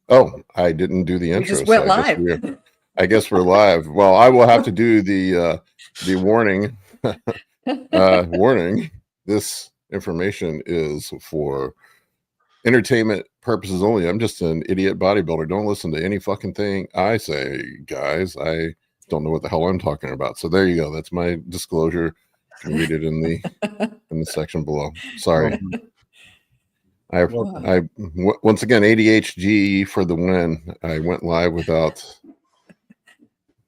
Oh, I didn't do the intro. We just went live. I guess we're live. Well, I will have to do the warning. Warning. This information is for entertainment purposes only. I'm just an idiot bodybuilder. Don't listen to any fucking thing I say, guys. I don't know what the hell I'm talking about. So there you go. That's my disclosure. You can read it in the section below. Sorry. Once again, ADHD for the win. I went live without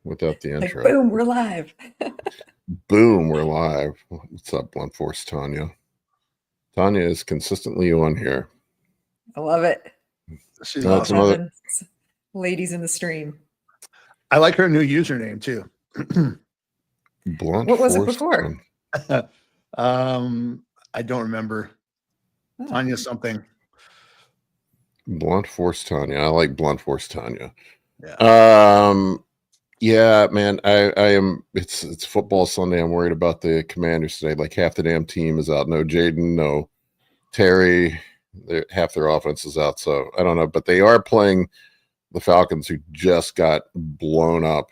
the intro. Boom, we're live. Boom, we're live. What's up, Blunt Force Tanya? Tanya is consistently on here. I love it. She's awesome. Ladies in the stream. I like her new username too. Blunt. What was it before? I don't remember. Tanya something. Blunt Force Tanya. I like Blunt Force Tanya. Yeah. Yeah, man. I am. It's football Sunday. I'm worried about the Commanders today. Like half the damn team is out. No Jaden. No Terry. Half their offense is out. So I don't know. But they are playing the Falcons, who just got blown up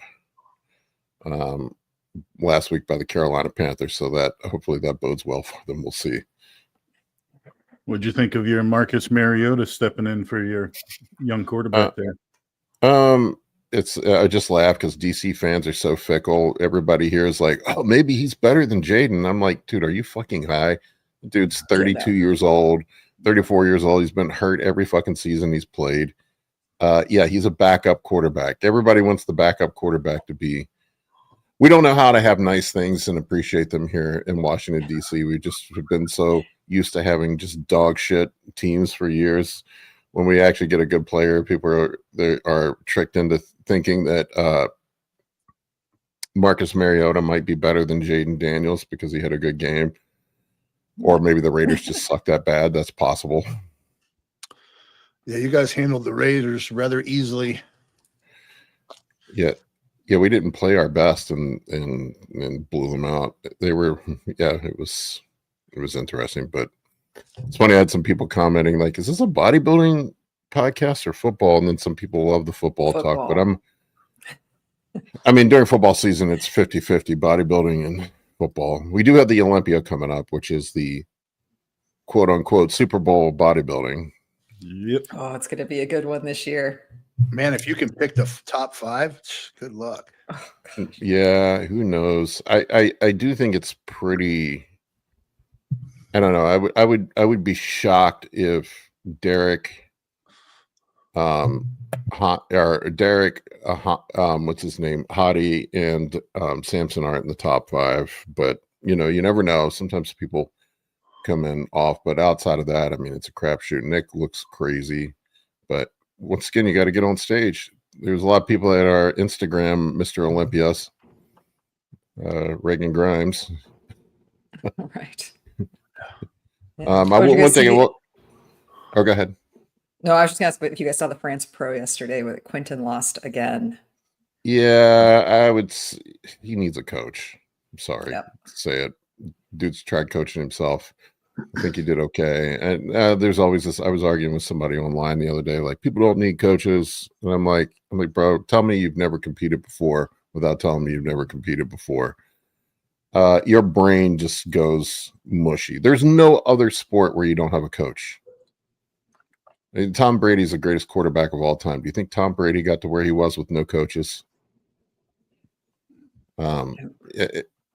last week by the Carolina Panthers. So that hopefully that bodes well for them. We'll see. What'd you think of your Marcus Mariota stepping in for your young quarterback there? I just laugh because DC fans are so fickle. Everybody here is like, oh, maybe he's better than Jaden. I'm like, dude, are you fucking high? Dude's 32 years old, 34 years old. He's been hurt every fucking season he's played. Yeah, he's a backup quarterback. Everybody wants the backup quarterback to be. We don't know how to have nice things and appreciate them here in Washington, D.C. We just have been so used to having just dog shit teams for years. When we actually get a good player, people are tricked into thinking that Marcus Mariota might be better than Jaden Daniels because he had a good game. Or maybe the Raiders just suck that bad. That's possible. Yeah, you guys handled the Raiders rather easily. Yeah, we didn't play our best and blew them out. They were, it was interesting, but it's funny. I had some people commenting like, is this a bodybuilding podcast or football? And then some people love the football talk, but during football season, it's 50-50 bodybuilding and football. We do have the Olympia coming up, which is the quote unquote Super Bowl bodybuilding. Yep. Oh, it's going to be a good one this year. Man, if you can pick the top 5, good luck. Oh, yeah, who knows? I do think it's pretty. I don't know. I would be shocked if Derek, what's his name, Hottie and Samson aren't in the top 5. But you never know. Sometimes people come in off, but outside of that, it's a crapshoot. Nick looks crazy, but once again, you got to get on stage. There's a lot of people that are Instagram Mr. Olympias, Reagan Grimes. Right. One thing. Oh, go ahead. No, I was just going to ask if you guys saw the France Pro yesterday where Quinton lost again. Yeah, I would. He needs a coach. I'm sorry to say it. Dude's tried coaching himself. I think he did okay. And there's always this. I was arguing with somebody online the other day, like people don't need coaches, and I'm like, bro, tell me you've never competed before without telling me you've never competed before. Your brain just goes mushy. There's no other sport where you don't have a coach. Tom Brady's the greatest quarterback of all time. Do you think Tom Brady got to where he was with no coaches?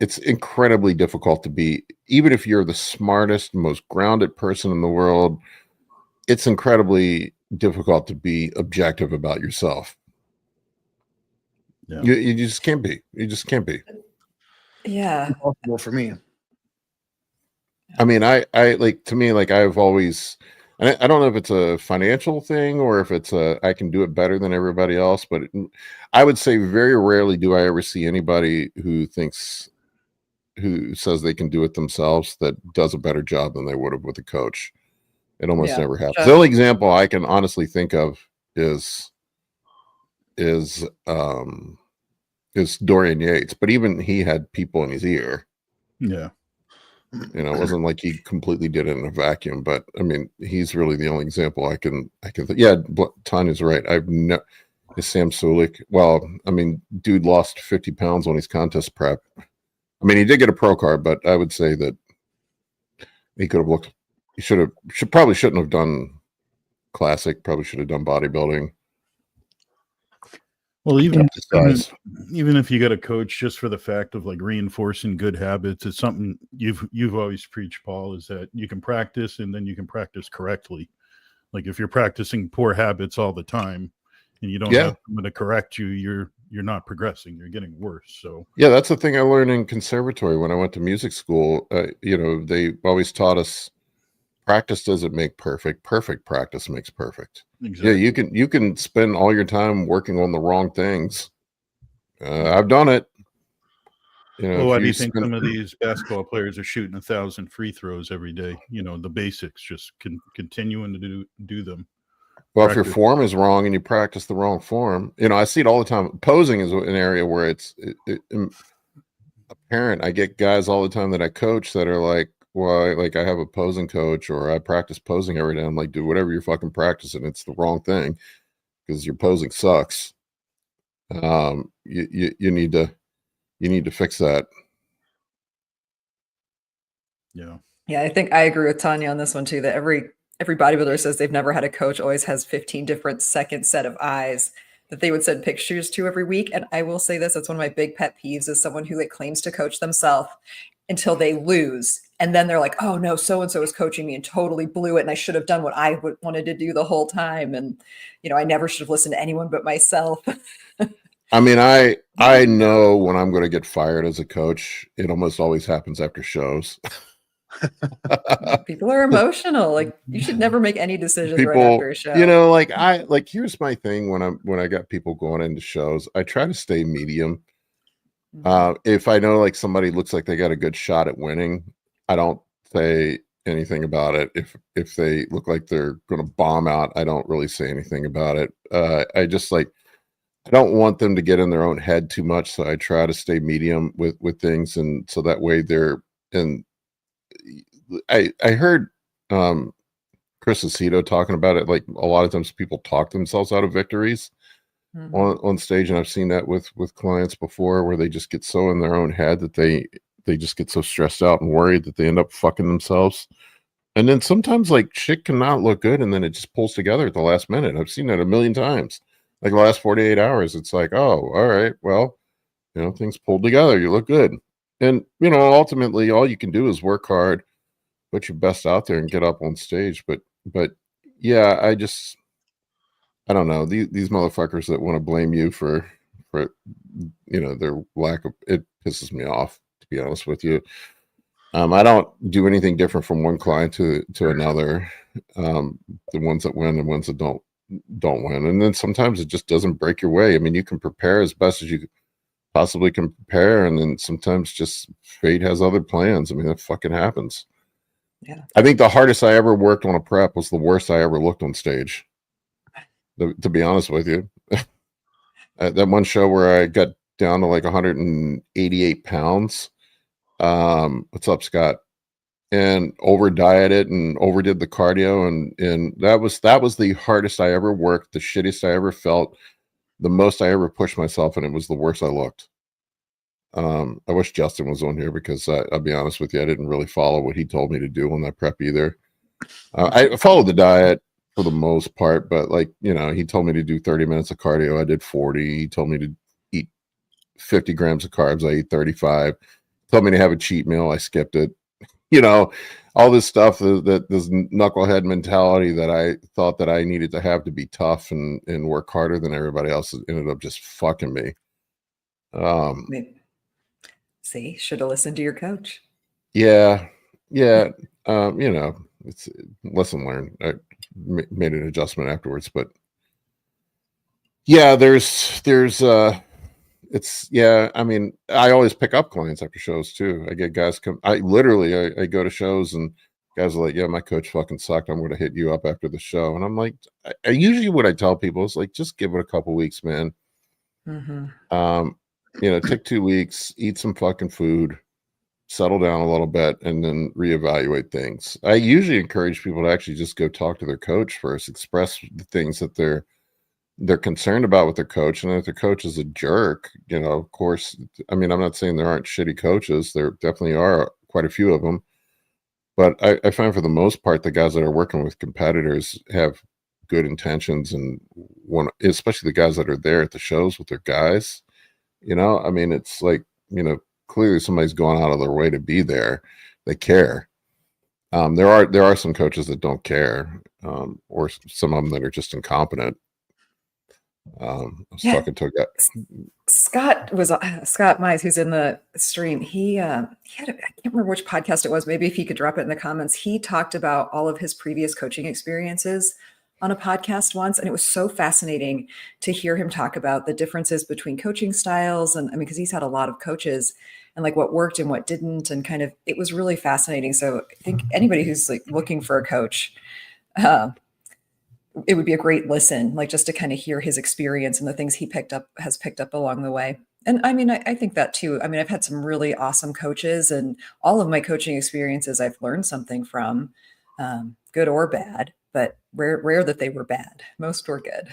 It's incredibly difficult to be, even if you're the smartest, most grounded person in the world, it's incredibly difficult to be objective about yourself. Yeah. You just can't be. You just can't be. Yeah. Impossible for me. I've always, and I don't know if it's a financial thing or if it's I can do it better than everybody else, but I would say very rarely do I ever see anybody who says they can do it themselves that does a better job than they would have with a coach. It almost never happens. Sure. The only example I can honestly think of is Dorian Yates, but even he had people in his ear. Yeah. You know, it wasn't like he completely did it in a vacuum, but I mean, he's really the only example I can yeah, Tanya's right. I've never Sam Sulik. Well, I mean, dude lost 50 pounds on his contest prep. I mean, he did get a pro card, but I would say that he could have looked, probably shouldn't have done classic, probably should have done bodybuilding. Well, even if you got a coach, just for the fact of like reinforcing good habits, it's something you've always preached, Paul, is that you can practice and then you can practice correctly. Like if you're practicing poor habits all the time and you don't have someone to correct you, you're not progressing, you're getting worse. So yeah, that's the thing I learned in conservatory when I went to music school. You know, they always taught us practice doesn't make perfect. Perfect practice makes perfect. Exactly. Yeah, you can spend all your time working on the wrong things. I've done it. You know, well, why do you think some of these basketball players are shooting 1,000 free throws every day? You know, the basics, just continuing to do them. Well, if your form is wrong and you practice the wrong form, you know, I see it all the time. Posing is an area where it's apparent. I get guys all the time that I coach that are like, well, like I have a posing coach or I practice posing every day. I'm like, do whatever you're fucking practicing. It's the wrong thing because your posing sucks. You need to fix that. Yeah. Yeah, I think I agree with Tanya on this one too, that every bodybuilder says they've never had a coach, always has 15 different second set of eyes that they would send pictures to every week. And I will say this, that's one of my big pet peeves, is someone who like claims to coach themselves until they lose. And then they're like, oh no, so-and-so was coaching me and totally blew it. And I should have done what I wanted to do the whole time. And, you know, I never should have listened to anyone but myself. I mean, I know when I'm going to get fired as a coach, it almost always happens after shows. People are emotional. Like you should never make any decisions right after a show. You know, like here's my thing when I got people going into shows, I try to stay medium. If I know like somebody looks like they got a good shot at winning, I don't say anything about it. If they look like they're going to bomb out, I don't really say anything about it. I just I don't want them to get in their own head too much, so I try to stay medium with things, and so that way they're in. I heard Chris Aceto talking about it. Like a lot of times people talk themselves out of victories on stage, and I've seen that with clients before, where they just get so in their own head that they just get so stressed out and worried that they end up fucking themselves. And then sometimes like shit cannot look good, and then it just pulls together at the last minute. I've seen that a million times. Like the last 48 hours, it's like, oh, all right, well, you know, things pulled together. You look good. And, you know, ultimately all you can do is work hard, put your best out there and get up on stage. But yeah, I don't know. These motherfuckers that want to blame you for, you know, their lack of, it pisses me off, to be honest with you. I don't do anything different from one client to another. The ones that win and ones that don't win. And then sometimes it just doesn't break your way. I mean, you can prepare as best as you possibly can prepare, and then sometimes just fate has other plans. I mean, that fucking happens. Yeah. I think the hardest I ever worked on a prep was the worst I ever looked on stage. To be honest with you. That one show where I got down to like 188 pounds. What's up, Scott? And over dieted and overdid the cardio, and that was the hardest I ever worked, the shittiest I ever felt, the most I ever pushed myself, and it was the worst I looked. I wish Justin was on here, because I'll be honest with you, I didn't really follow what he told me to do on that prep either. I followed the diet for the most part, but like, you know, he told me to do 30 minutes of cardio. I did 40. He told me to eat 50 grams of carbs. I ate 35. He told me to have a cheat meal. I skipped it. You know, all this stuff, that this knucklehead mentality that I thought that I needed to have to be tough and work harder than everybody else, ended up just fucking me. See, should have listened to your coach. Yeah. You know, it's lesson learned. I made an adjustment afterwards, but yeah, it's, yeah, I mean, I always pick up clients after shows too. I get guys come, I go to shows and guys are like, yeah, my coach fucking sucked. I'm going to hit you up after the show. And I'm like, I usually what I tell people is like, just give it a couple weeks, man. You know, take 2 weeks, eat some fucking food, settle down a little bit, and then reevaluate things. I usually encourage people to actually just go talk to their coach first, express the things that they're concerned about with their coach, and if their coach is a jerk, of course, I mean, I'm not saying there aren't shitty coaches. There definitely are quite a few of them, but I find for the most part, the guys that are working with competitors have good intentions, and especially the guys that are there at the shows with their guys, I mean, it's like, clearly somebody's going out of their way to be there. They care. There are some coaches that don't care, or some of them that are just incompetent. I was talking to a guy. Scott Mize, who's in the stream. He had I can't remember which podcast it was. Maybe if he could drop it in the comments. He talked about all of his previous coaching experiences on a podcast once, and it was so fascinating to hear him talk about the differences between coaching styles. And I mean, because he's had a lot of coaches, and like what worked and what didn't, and kind of, it was really fascinating. So I think anybody who's like looking for a coach, it would be a great listen, like just to kind of hear his experience and the things he has picked up along the way. And I mean, I think that too. I mean, I've had some really awesome coaches, and all of my coaching experiences I've learned something from, good or bad, but rare that they were bad. Most were good.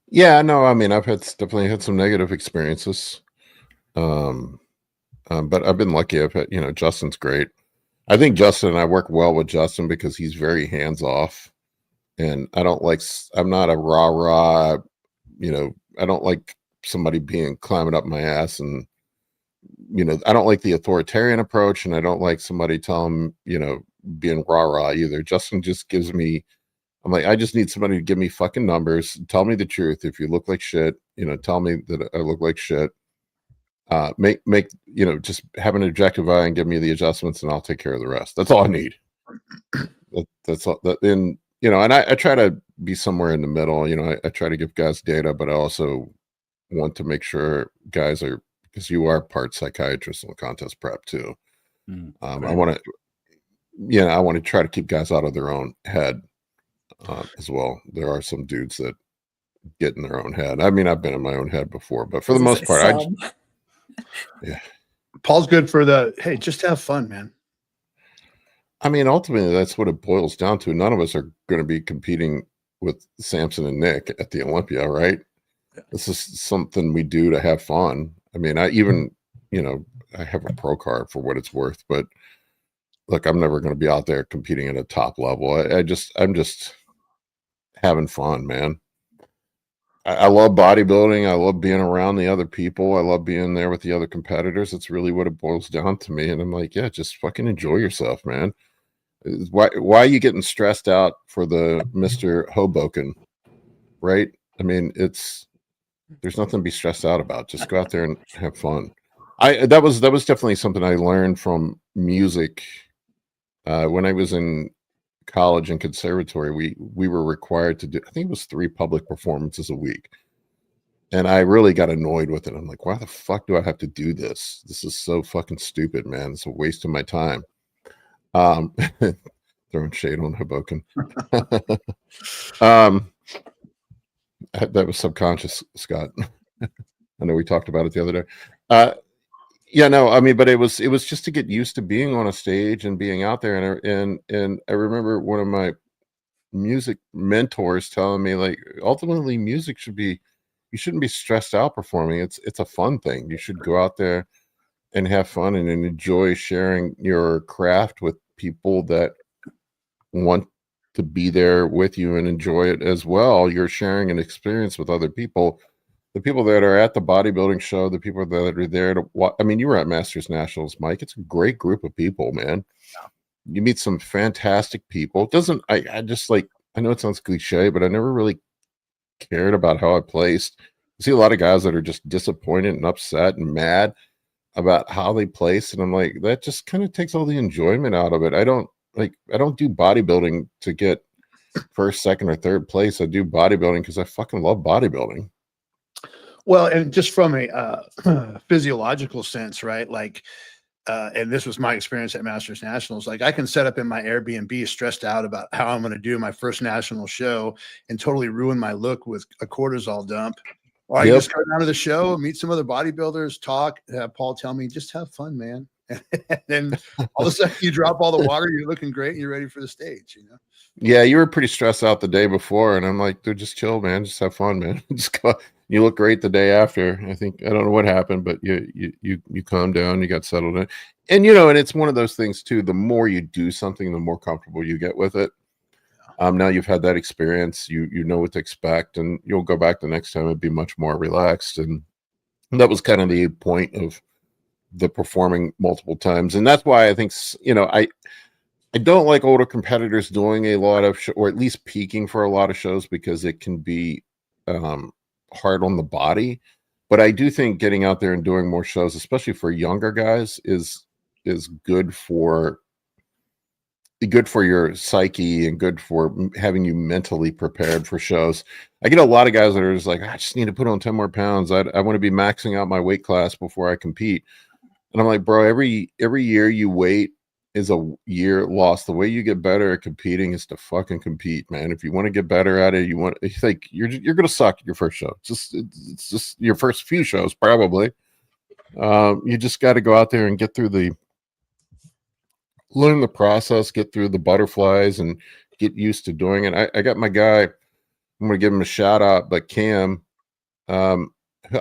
Yeah, no, I mean, I've definitely had some negative experiences. But I've been lucky. I've had, Justin's great. I think Justin and I work well with Justin because he's very hands off. And I'm not a rah, I don't like somebody climbing up my ass, and, I don't like the authoritarian approach, and I don't like somebody telling, being rah either. Justin just gives me, I'm like, I just need somebody to give me fucking numbers. Tell me the truth. If you look like shit, tell me that I look like shit. Just have an objective eye and give me the adjustments, and I'll take care of the rest. That's all I need. That's all. And I try to be somewhere in the middle. I try to give guys data, but I also want to make sure guys are, because you are part psychiatrist in the contest prep too. I want to try to keep guys out of their own head as well. There are some dudes that get in their own head. I mean, I've been in my own head before, but for the most part, yeah. Paul's good for hey, just have fun, man. I mean, ultimately, that's what it boils down to. None of us are going to be competing with Samson and Nick at the Olympia, right? Yeah. This is something we do to have fun. I mean, I have a pro card for what it's worth, but look, I'm never going to be out there competing at a top level. I'm just having fun, man. I love bodybuilding. I love being around the other people. I love being there with the other competitors. It's really what it boils down to me. And I'm like, yeah, just fucking enjoy yourself, man. Why are you getting stressed out for the Mr. Hoboken, right? I mean, there's nothing to be stressed out about. Just go out there and have fun. That was definitely something I learned from music. When I was in college and conservatory, we were required to do, I think it was 3 public performances a week, and I really got annoyed with it. I'm like, why the fuck do I have to do this? This is so fucking stupid, man. It's a waste of my time. Throwing shade on Hoboken. That was subconscious, Scott. I know we talked about it the other day. Yeah, no, I mean, but it was just to get used to being on a stage and being out there. And I remember one of my music mentors telling me, like, ultimately music you shouldn't be stressed out performing. It's a fun thing. You should go out there and have fun and enjoy sharing your craft with people that want to be there with you and enjoy it as well. You're sharing an experience with other people. The people that are at the bodybuilding show, the people that are there to watch. I mean, you were at Masters Nationals, Mike. It's a great group of people, man. Yeah. You meet some fantastic people. I just like, I know it sounds cliche, but I never really cared about how I placed. I see a lot of guys that are just disappointed and upset and mad about how they place. And I'm like, that just kind of takes all the enjoyment out of it. I don't do bodybuilding to get first, second, or third place. I do bodybuilding because I fucking love bodybuilding. Well, and just from a physiological sense, right? Like, and this was my experience at Masters Nationals. Like, I can set up in my Airbnb stressed out about how I'm going to do my first national show and totally ruin my look with a cortisol dump. Or I just go down to the show, meet some other bodybuilders, talk, have Paul tell me, just have fun, man. And then all of a sudden you drop all the water, you're looking great, and you're ready for the stage, you know? Yeah, you were pretty stressed out the day before, and I'm like, dude, just chill, man. Just have fun, man. Just go. You look great the day after. I don't know what happened, but you calmed down, you got settled in. And and it's one of those things too. The more you do something, the more comfortable you get with it. Now you've had that experience, you know what to expect, and you'll go back the next time and be much more relaxed. And that was kind of the point of the performing multiple times. And that's why I think, I don't like older competitors doing a lot of or at least peaking for a lot of shows, because it can be hard on the body. But I do think getting out there and doing more shows, especially for younger guys, is good for your psyche and good for having you mentally prepared for shows. I get a lot of guys that are just like, I just need to put on 10 more pounds. I want to be maxing out my weight class before I compete. And I'm like, bro, every year you wait is a year lost. The way you get better at competing is to fucking compete, man. If you want to get better at it, you're gonna suck at your first show. It's just your first few shows, probably. You just got to go out there and learn the process, get through the butterflies, and get used to doing it. I got my guy, I'm gonna give him a shout out, but Cam,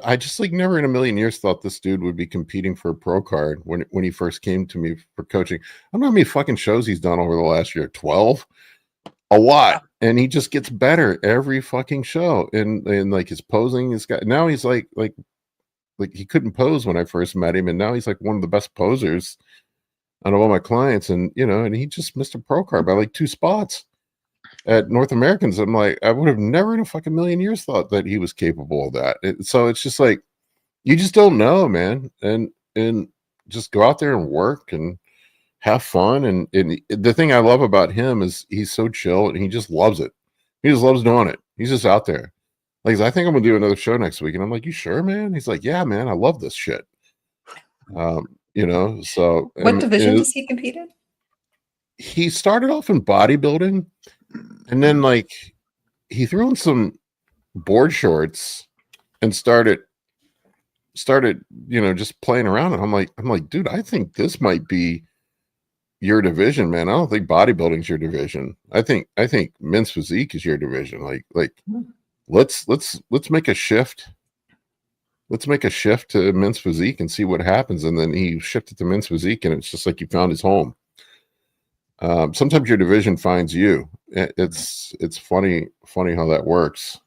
I just never in a million years thought this dude would be competing for a pro card when he first came to me for coaching. I don't know how many fucking shows he's done over the last year. 12, a lot, and he just gets better every fucking show. And his posing is now he's like he couldn't pose when I first met him, and now he's one of the best posers out of all my clients. And and he just missed a pro card by 2 spots at North Americans. I'm like, I would have never in a fucking million years thought that he was capable of that. So it's just you just don't know, man. And just go out there and work and have fun. And the thing I love about him is he's so chill and he just loves it. He just loves doing it. He's just out there. I think I'm gonna do another show next week. And I'm like, you sure, man? He's like, yeah, man, I love this shit. So what division does he compete in? He started off in bodybuilding, and then he threw in some board shorts and started just playing around. And I'm like, dude, I think this might be your division, man. I don't think bodybuilding's your division. I think men's physique is your division. Let's make a shift. Let's make a shift to men's physique and see what happens. And then he shifted to men's physique, and it's just like you found his home. Sometimes your division finds you. It's funny how that works.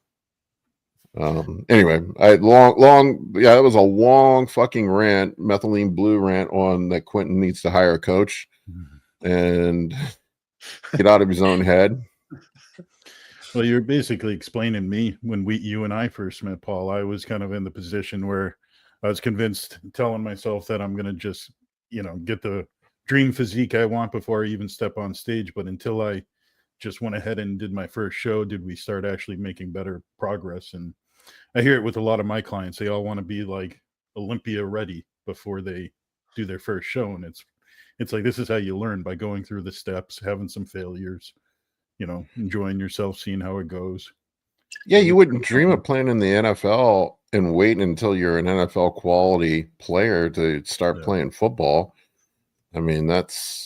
Anyway, that was a long fucking rant, methylene blue rant on that Quinton needs to hire a coach and get out of his own head. Well, you're basically explaining me when you and I first met, Paul. I was kind of in the position where I was convinced, telling myself that I'm going to just, get the dream physique I want before I even step on stage. But until I just went ahead and did my first show, did we start actually making better progress. And I hear it with a lot of my clients. They all want to be like Olympia ready before they do their first show. And it's like, this is how you learn, by going through the steps, having some failures, enjoying yourself, seeing how it goes. Yeah, you wouldn't dream of playing in the NFL and waiting until you're an NFL quality player to start playing football. I mean,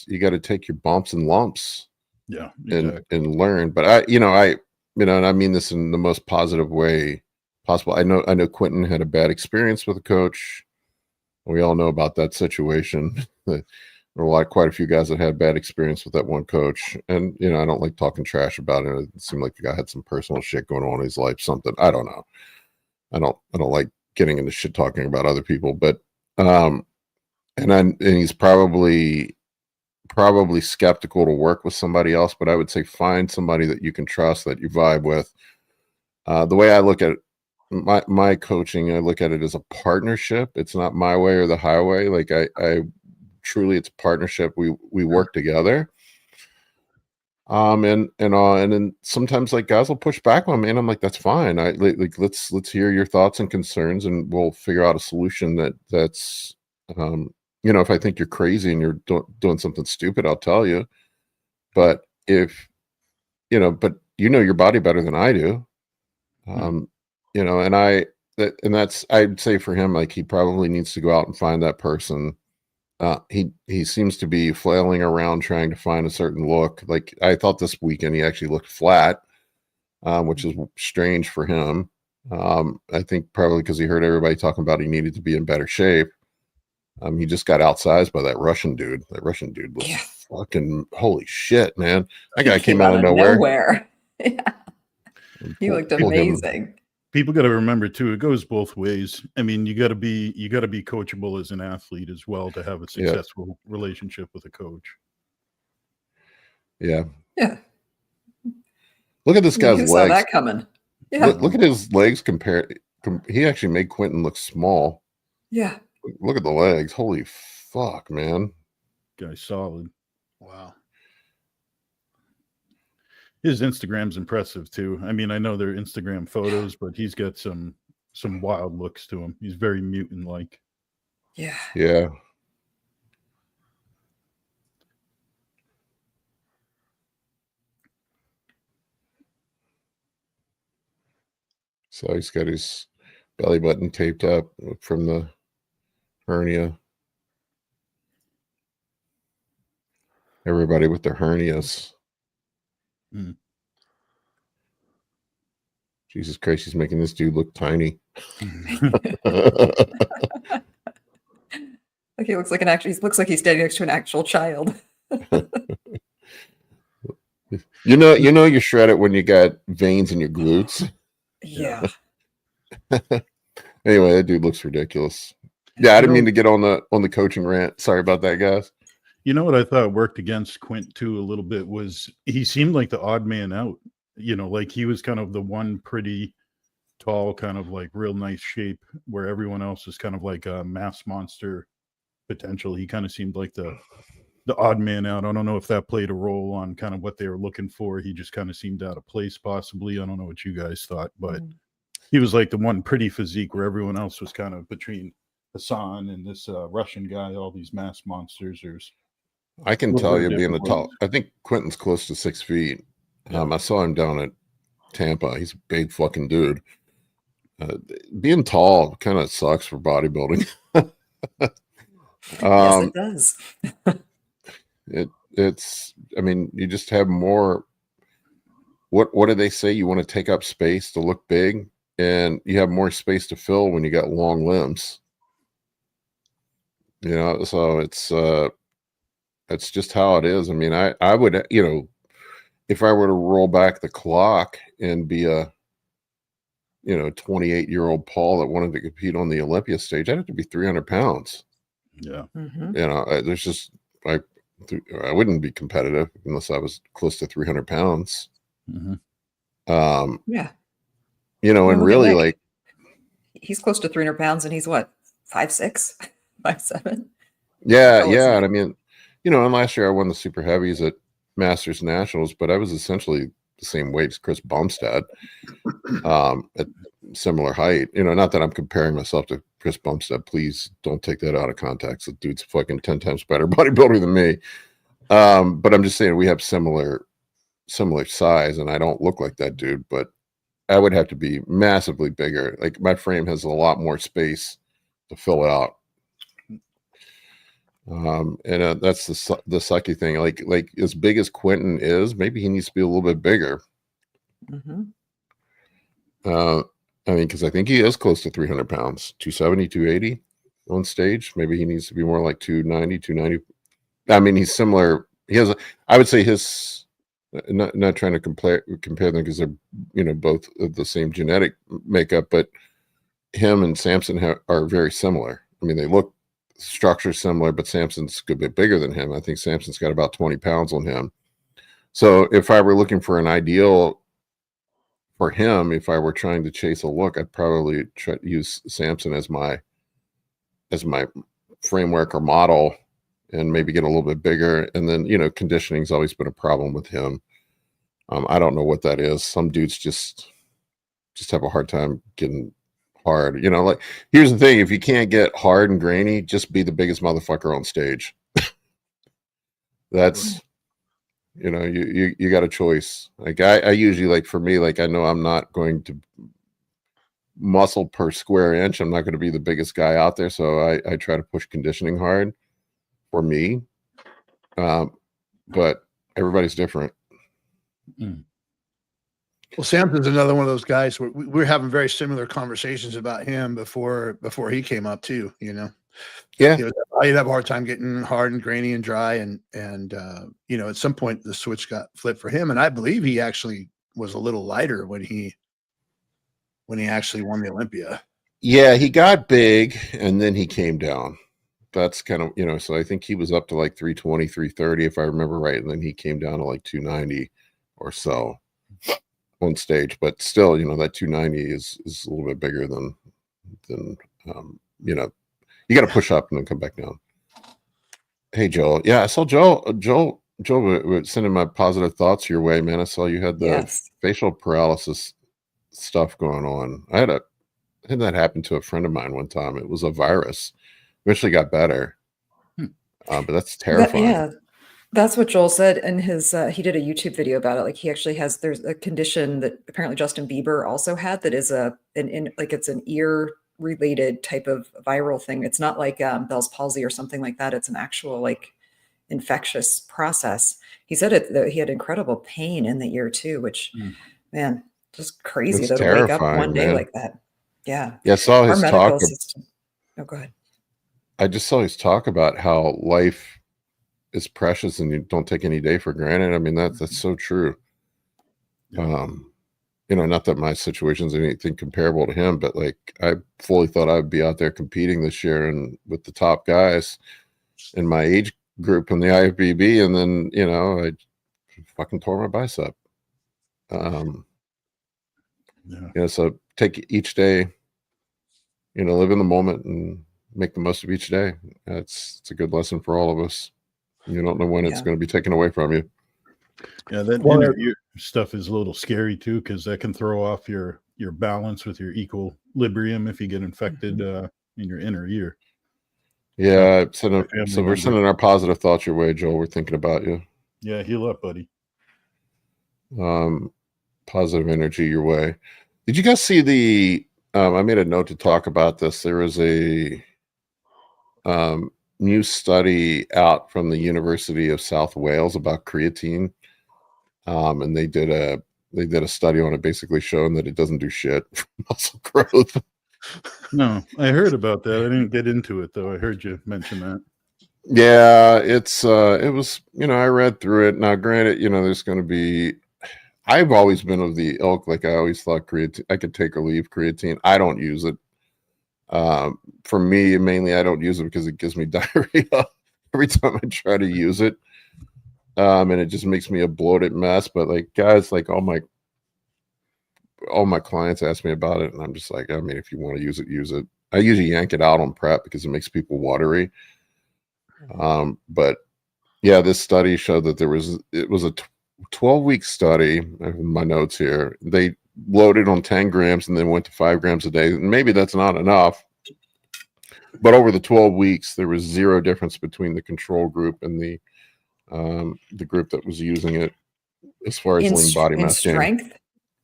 you got to take your bumps and lumps, exactly. and learn. But and I mean this in the most positive way possible. I know Quinton had a bad experience with a coach. We all know about that situation. There were quite a few guys that had bad experience with that one coach. And, I don't like talking trash about it. It seemed like the guy had some personal shit going on in his life, something. I don't know. I don't like getting into shit talking about other people, but, and he's probably skeptical to work with somebody else, but I would say find somebody that you can trust, that you vibe with. The way I look at my coaching, I look at it as a partnership. It's not my way or the highway. I truly, it's a partnership. We work together. And then sometimes guys will push back on me, and I'm like, that's fine. Let's hear your thoughts and concerns, and we'll figure out a solution that's if I think you're crazy and you're doing something stupid, I'll tell you. But if but your body better than I do. And that's, I'd say for him, he probably needs to go out and find that person He seems to be flailing around trying to find a certain look. Like I thought this weekend he actually looked flat, which is strange for him. I think probably because he heard everybody talking about he needed to be in better shape. He just got outsized by that Russian dude. That Russian dude was fucking holy shit, man. That guy came out of nowhere. Yeah. He looked amazing. People got to remember too, it goes both ways. I mean, you got to be coachable as an athlete as well to have a successful relationship with a coach. Yeah. Yeah. Look at this guy's legs. Saw that coming. Yeah. Look at his legs compared. He actually made Quinton look small. Yeah. Look at the legs. Holy fuck, man. Guy's solid. Wow. His Instagram's impressive too. I mean, I know they're Instagram photos, but he's got some wild looks to him. He's very mutant-like. Yeah. Yeah. So he's got his belly button taped up from the hernia. Everybody with their hernias. Jesus Christ, he's making this dude look tiny. Like he looks like he looks like he's standing next to an actual child. You know you shred it when you got veins in your glutes. Yeah. Anyway, that dude looks ridiculous. Yeah, I didn't mean to get on the coaching rant. Sorry about that, guys. You know what I thought worked against Quint too a little bit was he seemed like the odd man out. You know, like he was kind of the one pretty tall, kind of like real nice shape, where everyone else is kind of like a mass monster potential. He kind of seemed like the odd man out. I don't know if that played a role on kind of what they were looking for. He just kind of seemed out of place, possibly. I don't know what you guys thought, but he was like the one pretty physique where everyone else was kind of between Hassan and this Russian guy, all these mass monsters. I can tell you being the tall, I think Quinton's close to 6 feet. I saw him down at Tampa. He's a big fucking dude. Being tall kind of sucks for bodybuilding. Yes, it does. It's I mean, you just have more. What do they say? You want to take up space to look big, and you have more space to fill when you got long limbs. You know, so it's just how it is. I mean, I would, you know, if I were to roll back the clock and be a, you know, 28-year-old Paul that wanted to compete on the Olympia stage, I'd have to be 300 pounds. Yeah. Mm-hmm. You know, there's just, I wouldn't be competitive unless I was close to 300 pounds. Mm-hmm. Yeah. You know, and really like. He's close to 300 pounds and he's what, 5'6", 5'7"? Yeah. Yeah. And I mean, you know, and last year I won the super heavies at Masters Nationals, but I was essentially the same weight as Chris Bumstead, at similar height. You know, not that I'm comparing myself to Chris Bumstead. Please don't take that out of context. The dude's fucking 10 times better bodybuilder than me. But I'm just saying we have similar size, and I don't look like that dude, but I would have to be massively bigger. Like my frame has a lot more space to fill out. And that's the sucky thing. Like as big as Quinton is, maybe he needs to be a little bit bigger. Mm-hmm. I mean, because I think he is close to 300 pounds, 270, 280 on stage. Maybe he needs to be more like 290, 290. I mean, he's similar. He has, I would say his, not trying to compare them because they're, you know, both of the same genetic makeup, but him and Samson are very similar. I mean, they look structure similar, but Samson's a good bit bigger than him. I think Samson's got about 20 pounds on him. So if I were looking for an ideal for him, if I were trying to chase a look, I'd probably try to use Samson as my framework or model, and maybe get a little bit bigger. And then, you know, conditioning's always been a problem with him. I don't know what that is. Some dudes just have a hard time getting hard. You know, like here's the thing: if you can't get hard and grainy, just be the biggest motherfucker on stage. That's, you know, you got a choice. Like I usually, like for me, like I know I'm not going to muscle per square inch. I'm not going to be the biggest guy out there, so I try to push conditioning hard. for me. But everybody's different. Mm. Well, Sam's is another one of those guys where we're having very similar conversations about him before he came up too, you know. Yeah. I'd have a hard time getting hard and grainy and dry, and you know, at some point the switch got flipped for him, and I believe he actually was a little lighter when he actually won the Olympia. Yeah, he got big and then he came down. That's kind of, you know, so I think he was up to like 320, 330, if I remember right. And then he came down to like 290 or so on stage. But still, you know, that 290 is a little bit bigger than you know, you got to push up and then come back down. Hey, Joel. Yeah, I saw Joel sending my positive thoughts your way, man. I saw you had the facial paralysis stuff going on. I had that happen to a friend of mine one time. It was a virus. Eventually got better. But that's terrifying. That's what Joel said in his he did a YouTube video about it. Like he actually there's a condition that apparently Justin Bieber also had that is it's an ear related type of viral thing. It's not like Bell's palsy or something like that. It's an actual like infectious process. He said that he had incredible pain in the ear too, which man, just crazy to wake up one day like that. Yeah. Yeah, I saw his talk. System. Oh, go ahead. I just saw his talk about how life is precious and you don't take any day for granted. I mean, that's so true. Yeah. You know, not that my situation is anything comparable to him, but like I fully thought I'd be out there competing this year and with the top guys in my age group in the IFBB, and then, you know, I fucking tore my bicep. You know, so take each day, you know, live in the moment and make the most of each day. It's a good lesson for all of us. You don't know when it's going to be taken away from you. Yeah, that interview stuff is a little scary too, because that can throw off your balance with your equilibrium if you get infected in your inner ear. Yeah, so we're sending our positive thoughts your way, Joel. We're thinking about you. Yeah, heal up, buddy. Positive energy your way. Did you guys see the? I made a note to talk about this. There was a new study out from the University of South Wales about creatine, and they did a study on it, basically showing that it doesn't do shit for muscle growth. No, I heard about that. I didn't get into it though. I heard you mention that. Yeah, it was, you know, I read through it. Now, granted, you know, there's going to be. I've always been of the ilk, like I always thought creatine, I could take or leave creatine. I don't use it. For me, mainly, I don't use it because it gives me diarrhea every time I try to use it. And it just makes me a bloated mess. But like guys, like all my clients ask me about it, and I'm just like, I mean, if you want to use it, use it. I usually yank it out on prep because it makes people watery. But yeah, this study showed that it was a 12-week study. I have my notes here. They loaded on 10 grams and then went to 5 grams a day. And maybe that's not enough. But over the 12 weeks, there was zero difference between the control group and the group that was using it as far as lean body mass strength. Gain.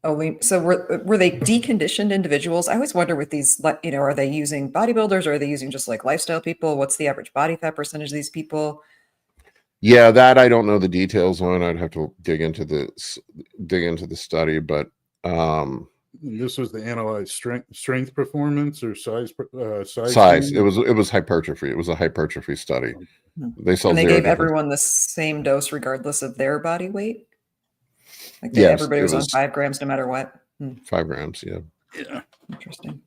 Oh, so were they deconditioned individuals? I always wonder with these, you know, are they using bodybuilders or are they using just like lifestyle people? What's the average body fat percentage of these people? Yeah, that I don't know the details on. I'd have to dig into the study, but this was the analyzed strength performance or size. Size. It was hypertrophy. It was a hypertrophy study. They gave everyone the same dose regardless of their body weight. Like everybody was on 5 grams no matter what. 5 grams, yeah. Yeah. Interesting.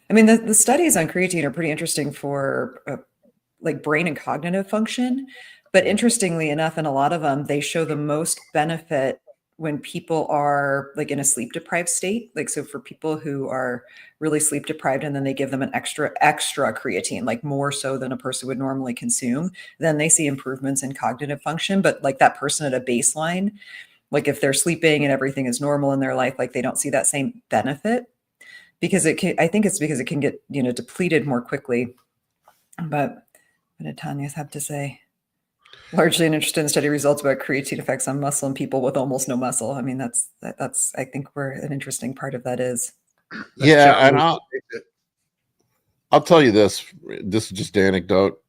I mean, the studies on creatine are pretty interesting for like brain and cognitive function. But interestingly enough, in a lot of them, they show the most benefit when people are like in a sleep deprived state. Like, so for people who are really sleep deprived and then they give them an extra creatine, like more so than a person would normally consume, then they see improvements in cognitive function. But like that person at a baseline, like if they're sleeping and everything is normal in their life, like they don't see that same benefit because I think it's because it can get, you know, depleted more quickly. But what did Tanya have to say? Largely interested in study results about creatine effects on muscle in people with almost no muscle. I mean, that's I think where an interesting part of that is. Yeah, and I'll tell you this. This is just anecdote.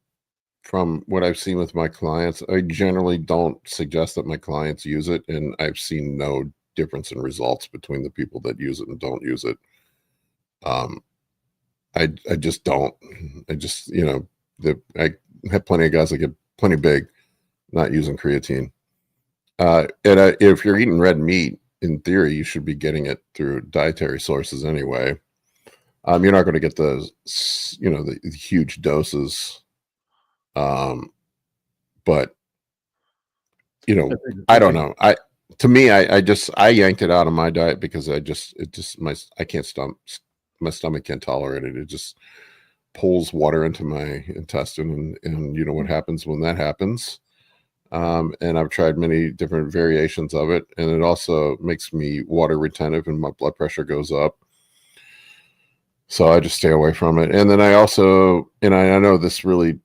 from what I've seen with my clients, I generally don't suggest that my clients use it, and I've seen no difference in results between the people that use it and don't use it. I just don't. I just, I have plenty of guys that get plenty big not using creatine. If you're eating red meat, in theory, you should be getting it through dietary sources anyway. You're not going to get the huge doses. But I don't know. I yanked it out of my diet because my stomach can't tolerate it. It just pulls water into my intestine, and you know what happens when that happens. And I've tried many different variations of it, and it also makes me water retentive and my blood pressure goes up. So I just stay away from it. And then I also, I know this really,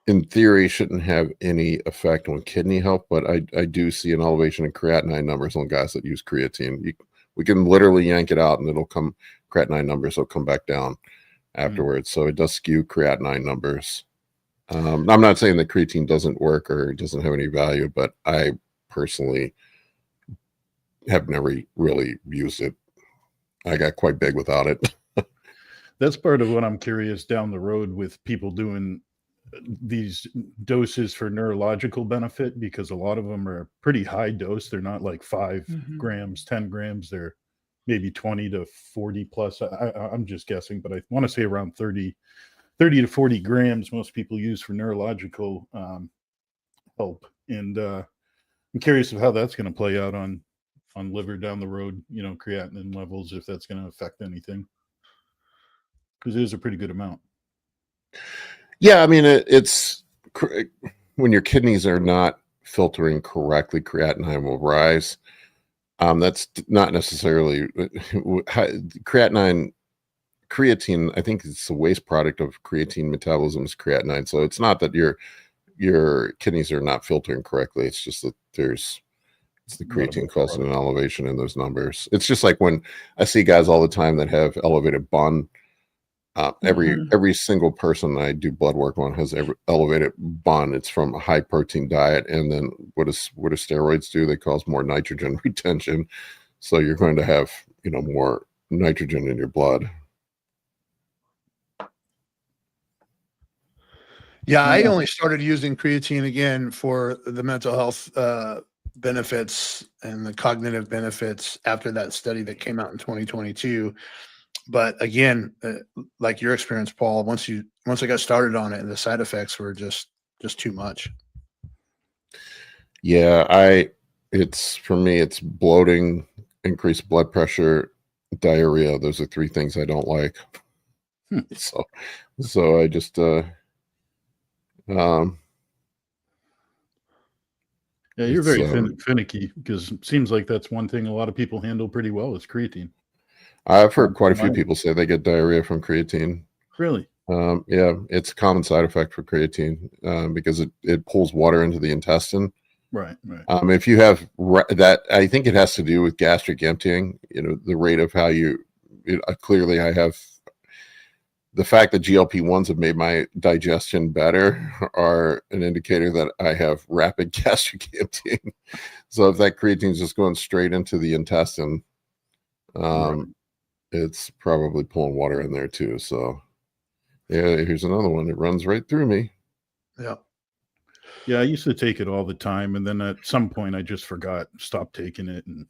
in theory, shouldn't have any effect on kidney health, but I do see an elevation in creatinine numbers on guys that use creatine. We can literally yank it out and creatinine numbers will come back down afterwards. So it does skew creatinine numbers. I'm not saying that creatine doesn't work or doesn't have any value, but I personally have never really used it. I got quite big without it. That's part of what I'm curious down the road with people doing these doses for neurological benefit, because a lot of them are pretty high dose. They're not like 5 grams, 10 grams. They're maybe 20 to 40 plus. I'm just guessing, but I want to say around 30 to 40 grams most people use for neurological help. And I'm curious of how that's going to play out on liver down the road, creatinine levels, if that's going to affect anything, because it is a pretty good amount. Yeah, I mean, it's when your kidneys are not filtering correctly, creatinine will rise. That's not necessarily creatine. I think it's a waste product of creatine metabolism is creatinine. So it's not that your kidneys are not filtering correctly. It's just that it's the creatine causing an elevation in those numbers. It's just like when I see guys all the time that have elevated BUN. Every single person I do blood work on has elevated BUN. It's from a high protein diet, and then what do steroids do? They cause more nitrogen retention, so you're going to have more nitrogen in your blood. Yeah, I only started using creatine again for the mental health benefits and the cognitive benefits after that study that came out in 2022. But again, like your experience, Paul, once I got started on it, the side effects were just too much. Yeah, for me, it's bloating, increased blood pressure, diarrhea. Those are 3 things I don't like. So I just yeah, you're very finicky, because it seems like that's one thing a lot of people handle pretty well is creatine. I've heard quite a few people say they get diarrhea from creatine. Really? Yeah, it's a common side effect for creatine because it pulls water into the intestine. Right. If you have that, I think it has to do with gastric emptying. The rate of how clearly I have the fact that GLP-1s have made my digestion better are an indicator that I have rapid gastric emptying. So if that creatine is just going straight into the intestine, it's probably pulling water in there too. So yeah, here's another one. It runs right through me. Yeah, I used to take it all the time, and then at some point I just stopped taking it, and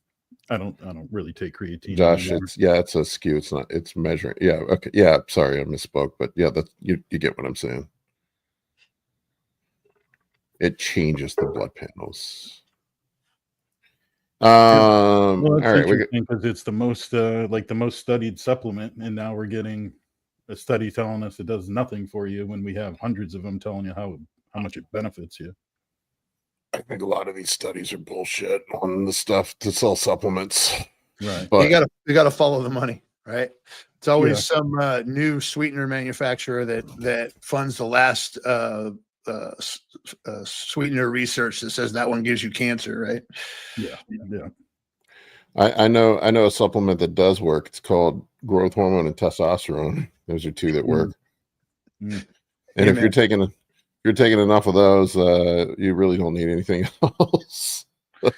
I don't really take creatine. Josh, anymore. it's a skew. It's measuring. Yeah. Okay. Yeah. Sorry, I misspoke, but yeah, you get what I'm saying. It changes the blood panels. Well, that's all right, interesting because it's the most studied supplement, and now we're getting a study telling us it does nothing for you when we have hundreds of them telling you how much it benefits you. I think a lot of these studies are bullshit on the stuff to sell supplements. Right. But you gotta follow the money, right? It's always some new sweetener manufacturer that funds the last sweetener research that says that one gives you cancer, right? Yeah. I know a supplement that does work. It's called growth hormone and testosterone. Those are 2 that work. And if Amen. you're taking enough of those, you really don't need anything else. This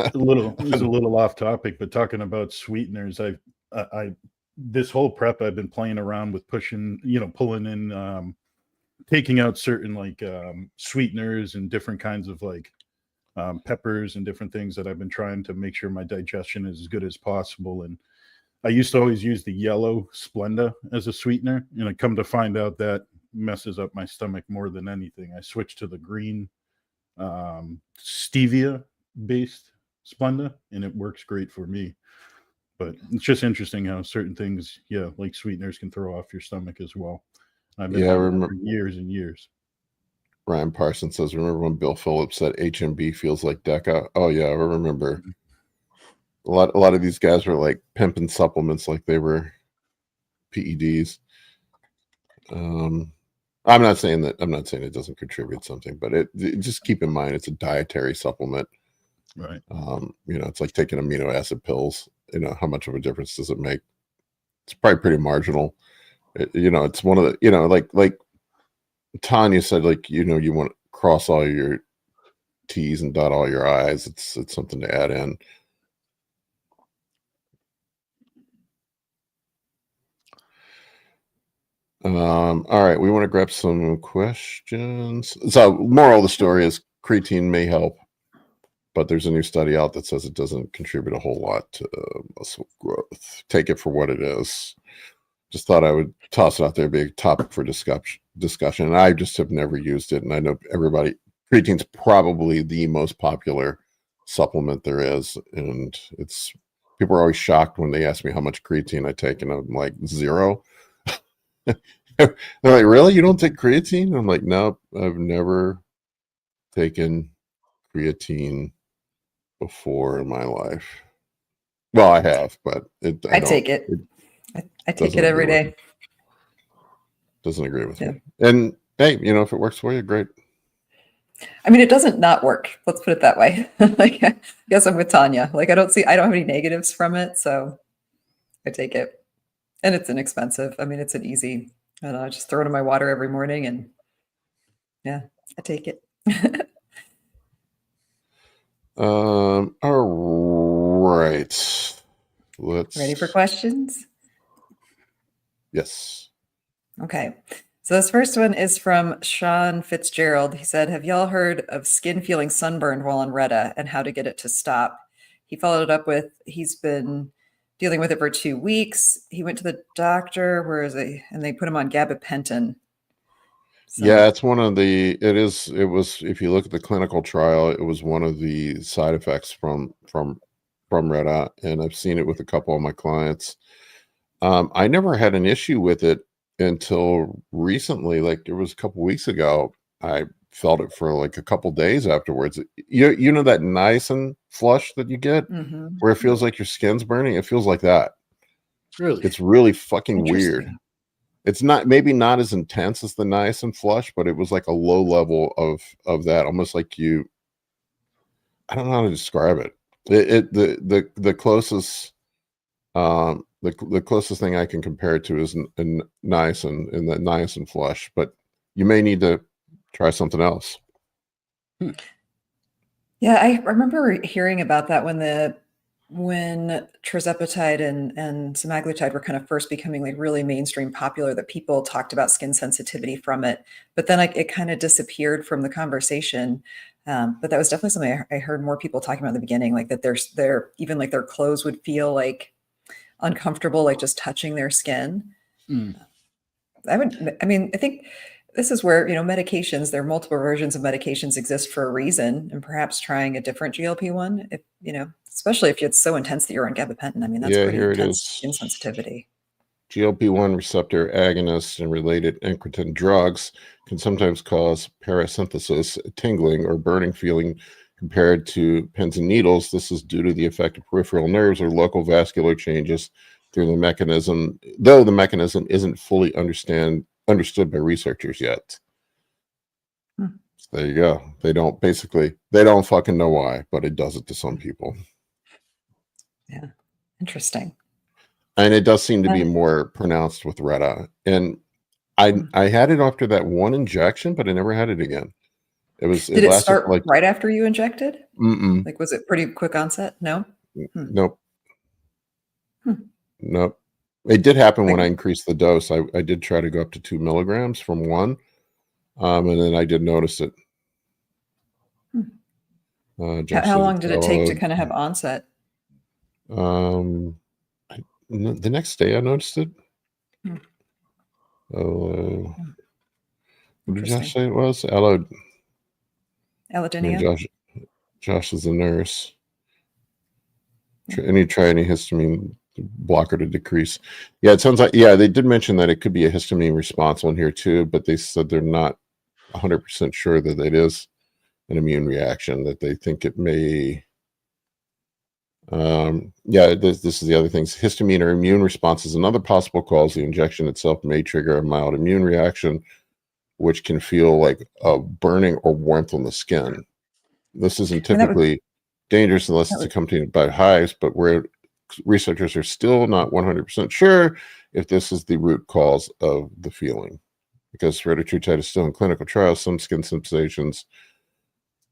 is a little off topic, but talking about sweeteners, I this whole prep I've been playing around with pulling in, taking out certain like sweeteners and different kinds of like peppers and different things that I've been trying to make sure my digestion is as good as possible. And I used to always use the yellow Splenda as a sweetener, and I come to find out that messes up my stomach more than anything. I switched to the green stevia based Splenda, and it works great for me. But it's just interesting how certain things, like sweeteners, can throw off your stomach as well. I've been doing that for years and years. Ryan Parsons says, remember when Bill Phillips said HMB feels like DECA? Oh yeah, I remember. A lot of these guys were like pimping supplements like they were PEDs. I'm not saying it doesn't contribute something, but it just keep in mind it's a dietary supplement. Right. It's like taking amino acid pills. How much of a difference does it make? It's probably pretty marginal. It's one of the, like Tanya said, like, you want to cross all your T's and dot all your I's. It's something to add in. All right, we want to grab some questions. So moral of the story is creatine may help, but there's a new study out that says it doesn't contribute a whole lot to muscle growth. Take it for what it is. Just thought I would toss it out there, be a topic for discussion. And I just have never used it, and I know creatine's probably the most popular supplement there is, and people are always shocked when they ask me how much creatine I take, and I'm like 0. They're like, really? You don't take creatine? I'm like, nope, I've never taken creatine before in my life. Well, I have, but I take it. I take it every day. Doesn't agree with me. And hey, if it works for you, great. I mean, it doesn't not work. Let's put it that way. Like, I guess I'm with Tanya. Like, I don't have any negatives from it, so I take it. And it's inexpensive. I mean, it's an easy, I don't know, I just throw it in my water every morning, and I take it. All right. Ready for questions? Yes. Okay. So this first one is from Sean Fitzgerald. He said, have y'all heard of skin feeling sunburned while on Reta and how to get it to stop? He followed it up with, he's been dealing with it for 2 weeks. He went to the doctor, and they put him on gabapentin. So. Yeah, it's one of the, it was, if you look at the clinical trial, it was one of the side effects from Reta, and I've seen it with a couple of my clients. I never had an issue with it until recently. Like it was a couple weeks ago. I felt it for like a couple days afterwards. You know that niacin flush that you get where it feels like your skin's burning? It feels like that. Really? It's really fucking weird. It's maybe not as intense as the niacin flush, but it was like a low level of that, almost like I don't know how to describe it. The closest the closest thing I can compare it to is niacin in the niacin flush, but you may need to try something else. Yeah, I remember hearing about that when tirzepatide and semaglutide were kind of first becoming like really mainstream popular, that people talked about skin sensitivity from it, but then it kind of disappeared from the conversation. But that was definitely something I heard more people talking about in the beginning, like that their even like their clothes would feel like uncomfortable, like just touching their skin. I think this is where, medications, there are multiple versions of medications exist for a reason, and perhaps trying a different GLP-1, if, especially if it's so intense that you're on gabapentin. I mean, that's pretty intense skin sensitivity. GLP-1 receptor agonists and related incretin drugs can sometimes cause parasympathesis, tingling, or burning feeling compared to pins and needles. This is due to the effect of peripheral nerves or local vascular changes through the mechanism, though the mechanism isn't fully understood by researchers yet. So there you go. They don't fucking know why, but it does it to some people. Yeah. Interesting. And it does seem to be more pronounced with Reta. And I had it after that one injection, but I never had it again. Did it lasted start for like right after you injected? mm-mm, Like, was it pretty quick onset? No. nope. Hmm. Nope. It did happen when I Like, increased the dose. I did try to go up to 2 milligrams from 1. And then I did notice it. how long did it take to kind of have onset? The next day I noticed it. Hmm. What did Josh Interesting. say it was? Allodynia? Josh is a nurse. Any histamine blocker to decrease. Yeah, it sounds like, they did mention that it could be a histamine response on here too, but they said they're not 100% sure that it is an immune reaction, that they think it may. This is the other things. Histamine or immune response is another possible cause. The injection itself may trigger a mild immune reaction, which can feel like a burning or warmth on the skin. This isn't typically dangerous unless it's accompanied by hives, but where researchers are still not 100% sure if this is the root cause of the feeling. Because retatrutide is still in clinical trials, some skin sensations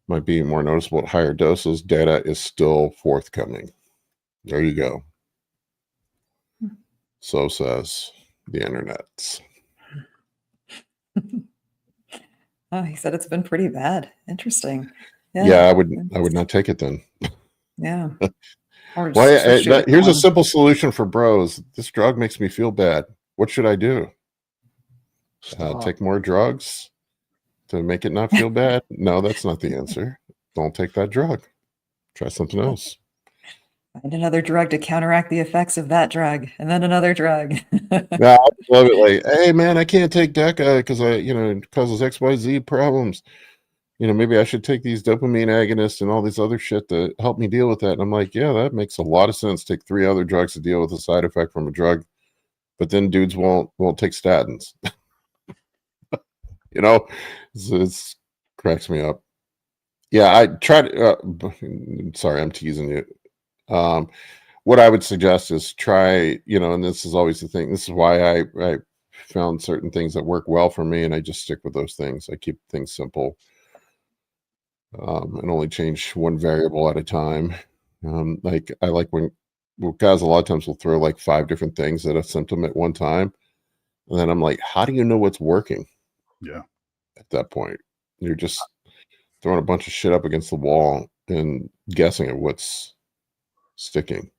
might be more noticeable at higher doses. Data is still forthcoming. There you go. So says the internet. Oh, he said it's been pretty bad. Interesting. Yeah, I would not take it then. Yeah. Here's a simple solution for bros. This drug makes me feel bad. What should I do? Take more drugs to make it not feel bad? No, that's not the answer. Don't take that drug. Try something else. Find another drug to counteract the effects of that drug, and then another drug. Yeah, I love it. Like, hey man, I can't take DECA because it causes XYZ problems. Maybe I should take these dopamine agonists and all this other shit to help me deal with that. And I'm like, yeah, that makes a lot of sense. Take 3 other drugs to deal with a side effect from a drug, but then dudes won't take statins. It cracks me up. Yeah, I tried. Sorry, I'm teasing you. What I would suggest is try, and this is always the thing. This is why I found certain things that work well for me, and I just stick with those things. I keep things simple. And only change one variable at a time. Like I like when guys a lot of times will throw like 5 different things at a symptom at one time. And then I'm like, how do you know what's working? Yeah. At that point, you're just throwing a bunch of shit up against the wall and guessing at what's sticking.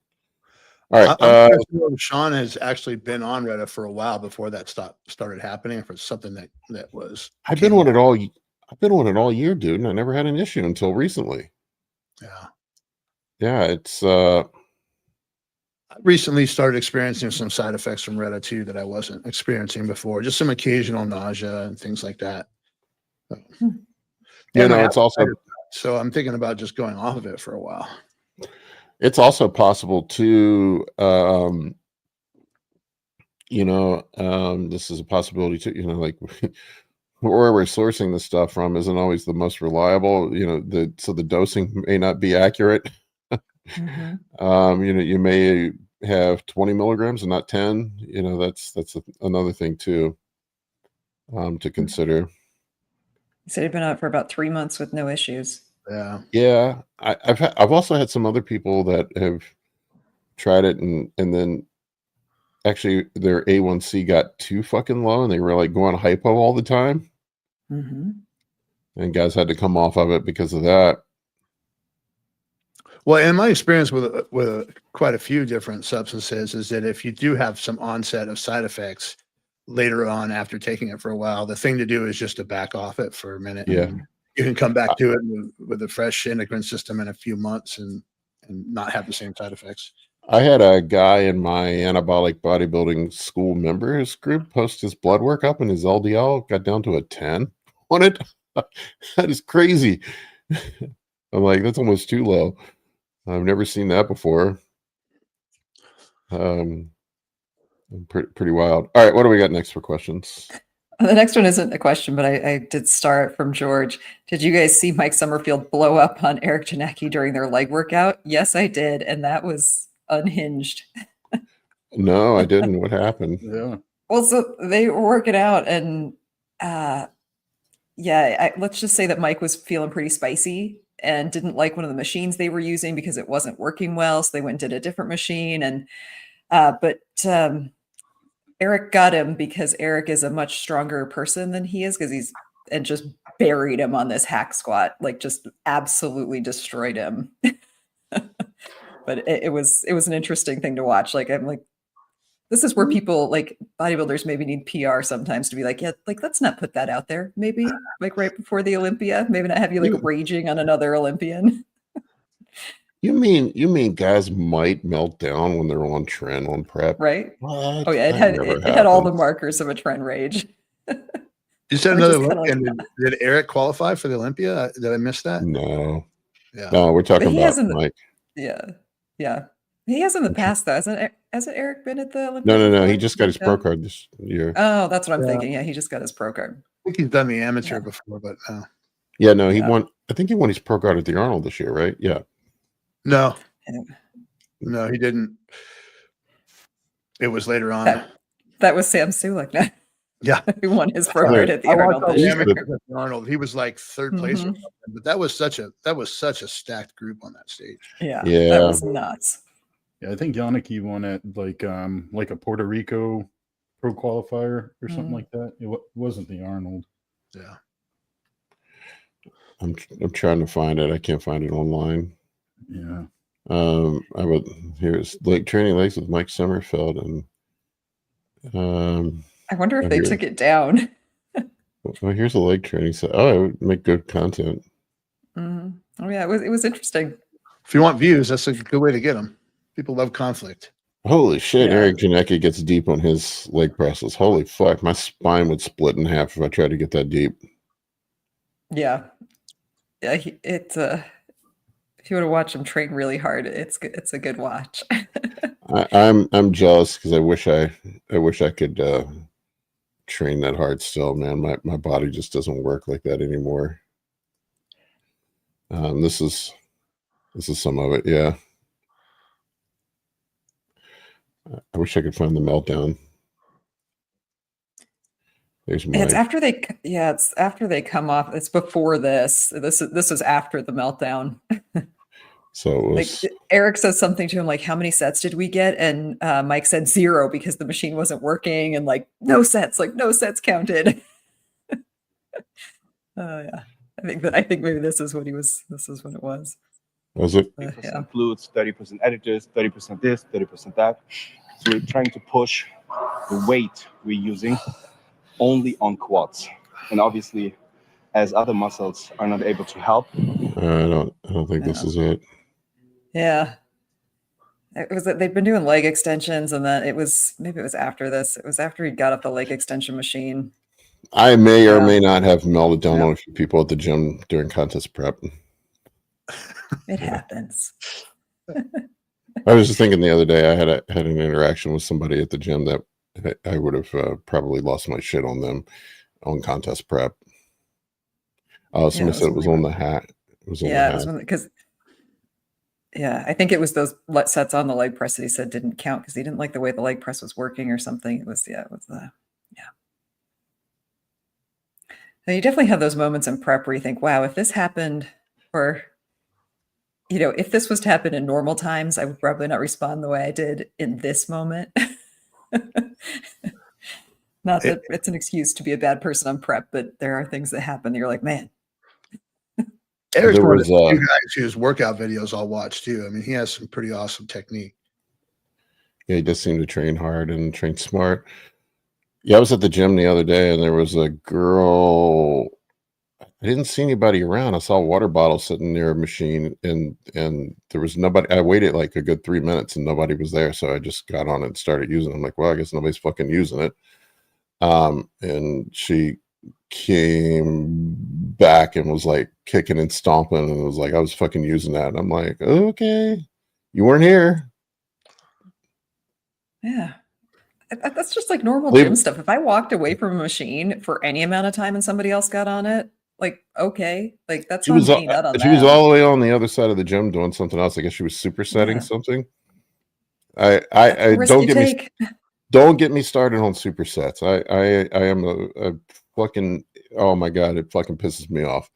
All right. I'm sure Sean has actually been on Reta for a while before that started happening. If it's something that was, I've been on it all year, dude, and I never had an issue until recently. Yeah, it's I recently started experiencing some side effects from Reta too that I wasn't experiencing before. Just some occasional nausea and things like that. It's also, so I'm thinking about just going off of it for a while. It's also possible to this is a possibility too, like where we're sourcing this stuff from isn't always the most reliable, so the dosing may not be accurate. You may have 20 milligrams and not 10. That's another thing too, to consider. You said you've been out for about 3 months with no issues. Yeah. I've also had some other people that have tried it and then actually their A1C got too fucking low and they were like going hypo all the time. And guys had to come off of it because of that. Well, in my experience with quite a few different substances is that if you do have some onset of side effects later on after taking it for a while, the thing to do is just to back off it for a minute. Yeah. You can come back to it with a fresh endocrine system in a few months and not have the same side effects. I had a guy in my anabolic bodybuilding school members group post his blood work up and his LDL got down to a 10 on it. That is crazy. I'm like, that's almost too low. I've never seen that before. Pretty wild. All right, what do we got next for questions? The next one isn't a question, but I did start from George. Did you guys see Mike Sommerfeld blow up on Eric Janicki during their leg workout? Yes, I did, and that was unhinged. No, I didn't. What happened? Yeah. Well, so they were working out, and let's just say that Mike was feeling pretty spicy and didn't like one of the machines they were using because it wasn't working well. So they went and did a different machine, and but Eric got him because Eric is a much stronger person than he is, and just buried him on this hack squat, like just absolutely destroyed him. But it was an interesting thing to watch. Like, I'm like, this is where people like bodybuilders maybe need PR sometimes to be like, yeah, like, let's not put that out there. Maybe like right before the Olympia, maybe not have you like raging on another Olympian. You mean guys might melt down when they're on Tren on prep? Right. What? Oh yeah, it had all the markers of a Tren rage. You said another Olympian. Did Eric qualify for the Olympia? Did I miss that? No. Yeah. No, we're talking about Mike. Yeah. He has in the past, though. Hasn't Eric been at the Olympia? No. He just got his pro card this year. Oh, that's what I'm thinking. Yeah, he just got his pro card. I think he's done the amateur before, but yeah, no, he won. I think he won his pro card at the Arnold this year, right? Yeah. No, he didn't. It was later on. That was Sam Sulek. No? Yeah, he won his pro card at the Arnold. He was like third place, or something, but that was such a stacked group on that stage. Yeah, that was nuts. Yeah, I think Yannicki won at like a Puerto Rico pro qualifier or something like that. It wasn't the Arnold. Yeah, I'm trying to find it. I can't find it online. Yeah. Here's training legs with Mike Sommerfeld, and I wonder if they took it down. Well, here's a leg training set. Oh, it would make good content. Oh yeah, it was interesting. If you want views, that's a good way to get them. People love conflict. Holy shit, yeah. Eric Janicki gets deep on his leg presses. Holy fuck, my spine would split in half if I tried to get that deep. Yeah, it's if you want to watch him train really hard, it's a good watch. I'm jealous because I wish I could train that hard still, man. My body just doesn't work like that anymore. This is some of it, yeah. I wish I could find the meltdown. There's Mike. It's after they come off. It's before this. This is after the meltdown. So it was, like, Eric says something to him like, "How many sets did we get?" And Mike said 0 because the machine wasn't working, and like no sets counted. Yeah, I think maybe this is what it was. Was it? 30% fluids, 30% editors, 30% this, 30% that. So we're trying to push the weight we're using only on quads, and obviously, as other muscles are not able to help. I don't think this is it. Yeah, it was that they'd been doing leg extensions, and then maybe it was after this. It was after he got up the leg extension machine. I may or may not have melted down on a few people at the gym during contest prep. It happens. I was just thinking the other day, I had an interaction with somebody at the gym that I would have probably lost my shit on them on contest prep. Somebody said it was on the hat. It was on the hat. It was because. Yeah, I think it was those sets on the leg press that he said didn't count because he didn't like the way the leg press was working or something. It was the. Now you definitely have those moments in prep where you think, wow, if this happened, or, if this was to happen in normal times, I would probably not respond the way I did in this moment. Not that it's an excuse to be a bad person on prep, but there are things that happen that you're like, man. Eric's one of the few guys whose workout videos I'll watch too. I mean, he has some pretty awesome technique. Yeah, he does seem to train hard and train smart. Yeah, I was at the gym the other day, and there was a girl. I didn't see anybody around. I saw a water bottle sitting near a machine, and there was nobody. I waited like a good 3 minutes, and nobody was there. So I just got on it and started using it. I'm like, well, I guess nobody's fucking using it. And she came back and was like kicking and stomping, and was like, I was fucking using that. And I'm like, okay, you weren't here. Yeah. That's just like normal gym stuff. If I walked away from a machine for any amount of time and somebody else got on it, like, okay, like that's not me, not on that. She was all the way on the other side of the gym doing something else. I guess she was supersetting something. Don't Don't get me started on supersets. I am a fucking, oh my God, it fucking pisses me off.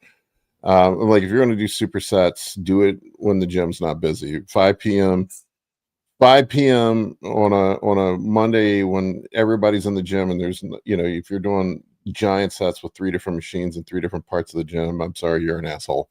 Like if you're going to do supersets, do it when the gym's not busy. 5 p.m. on a Monday when everybody's in the gym and there's, if you're doing giant sets with 3 different machines in 3 different parts of the gym, I'm sorry, you're an asshole.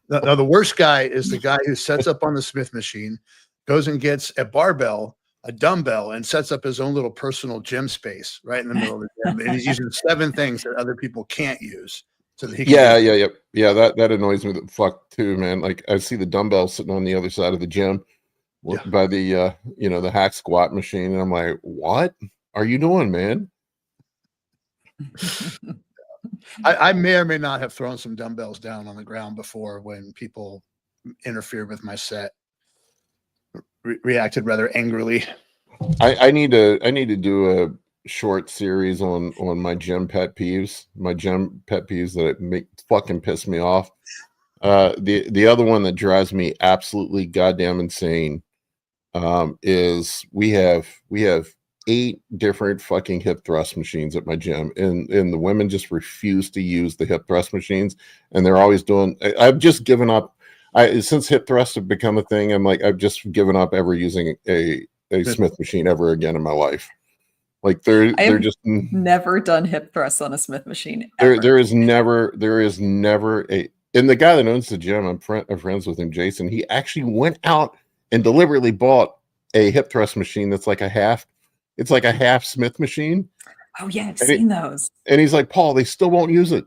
Now, the worst guy is the guy who sets up on the Smith machine, goes and gets a barbell, a dumbbell, and sets up his own little personal gym space right in the middle of the gym. And he's using 7 things that other people can't use. So that he can that annoys me the fuck too, man. Like I see the dumbbells sitting on the other side of the gym by the the hack squat machine, and I'm like, what are you doing, man? I may or may not have thrown some dumbbells down on the ground before when people interfered with my set. Reacted rather angrily. I need to do a short series on my gym pet peeves. My gym pet peeves that make fucking piss me off. The other one that drives me absolutely goddamn insane is we have 8 different fucking hip thrust machines at my gym, and the women just refuse to use the hip thrust machines, and they're always doing. I've just given up. Since hip thrusts have become a thing, I'm like, I've just given up ever using a Smith machine ever again in my life. Like they're just never done hip thrusts on a Smith machine. There is never a. And the guy that owns the gym, I'm friends with him, Jason. He actually went out and deliberately bought a hip thrust machine that's like a half. It's like a half Smith machine. Oh yeah, I've seen those. And he's like, Paul, they still won't use it.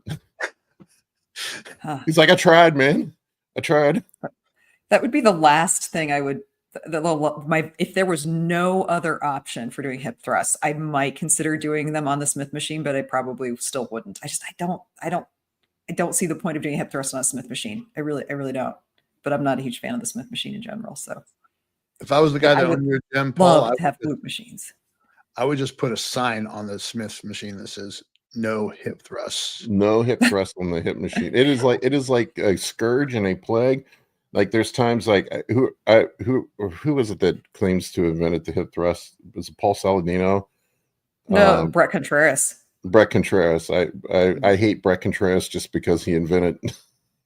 He's like, I tried, man. I tried. That would be the last thing I would. If there was no other option for doing hip thrusts, I might consider doing them on the Smith machine, but I probably still wouldn't. I don't see the point of doing a hip thrust on a Smith machine. I really don't. But I'm not a huge fan of the Smith machine in general. So if I was the guy that owned your gym, Paul, I would have glute machines. I would just put a sign on the Smith machine that says no hip thrusts. No hip thrust on the hip machine. It is like a scourge and a plague. Like there's times like who was it that claims to have invented the hip thrust? Was it Paul Saladino? No, Brett Contreras. Brett Contreras. I hate Brett Contreras just because he invented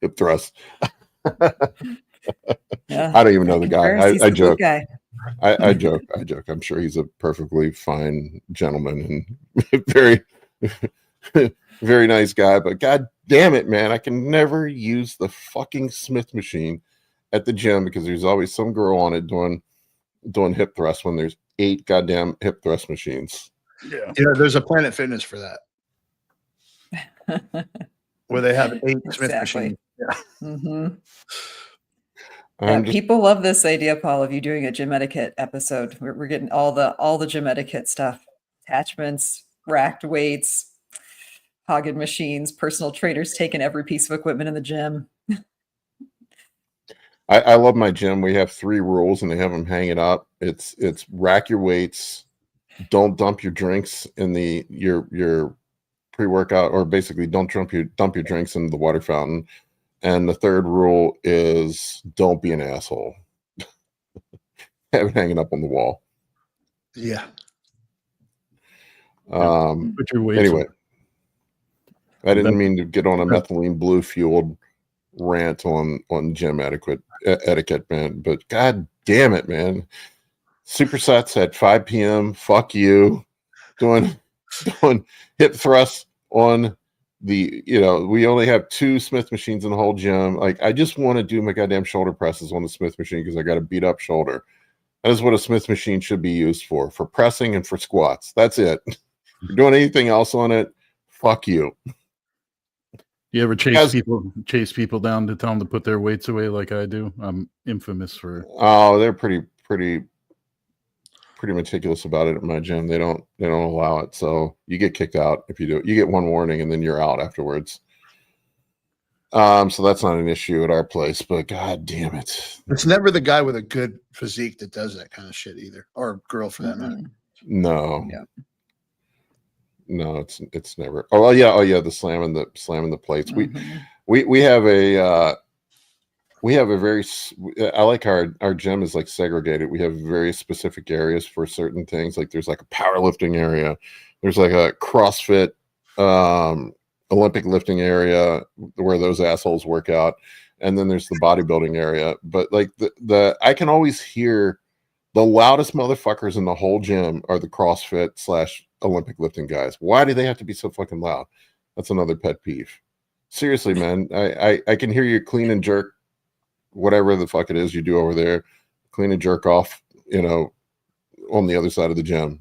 hip thrust. Yeah. I don't even know the guy. I joke. Guy. I joke. I'm sure he's a perfectly fine gentleman and very, very nice guy. But God damn it, man, I can never use the fucking Smith machine at the gym because there's always some girl on it doing hip thrusts when there's 8 goddamn hip thrust machines. Yeah, there's a Planet Fitness for that, where they have 8 Smith machines. Yeah. Mm-hmm. People love this idea, Paul, of you doing a gym etiquette episode. We're getting all the gym etiquette stuff: attachments, racked weights, Hagen machines, personal trainers taking every piece of equipment in the gym. I love my gym. We have 3 rules, and they have them hanging up. It's rack your weights, don't dump your drinks in your pre-workout, or basically don't dump your drinks into the water fountain. And the 3rd rule is don't be an asshole. Have it hanging up on the wall. Yeah. Put your weights Anyway, on. I didn't mean to get on a methylene blue fueled rant on gym etiquette, man. But God damn it, man. Supersets at 5 p.m. Fuck you. Doing hip thrusts on the, we only have 2 Smith machines in the whole gym. Like, I just want to do my goddamn shoulder presses on the Smith machine because I got a beat up shoulder. That is what a Smith machine should be used for pressing and for squats. That's it. If you're doing anything else on it, fuck you. You ever chase people down to tell them to put their weights away like I do? I'm infamous for. Oh, they're pretty meticulous about it at my gym. They don't allow it, so you get kicked out if you do it. You get 1 warning and then you're out afterwards. So that's not an issue at our place, but God damn it, it's never the guy with a good physique that does that kind of shit either, or girl for that matter. No. Yeah. No, it's never. The slamming the plates. Mm-hmm. We have a we have a very, I like our gym is like segregated. We have very specific areas for certain things. Like there's like a powerlifting area. There's like a CrossFit, Olympic lifting area where those assholes work out. And then there's the bodybuilding area. But like the I can always hear the loudest motherfuckers in the whole gym are the CrossFit / Olympic lifting guys. Why do they have to be so fucking loud? That's another pet peeve. Seriously, man. I can hear you clean and jerk, whatever the fuck it is you do over there, clean and jerk off, on the other side of the gym.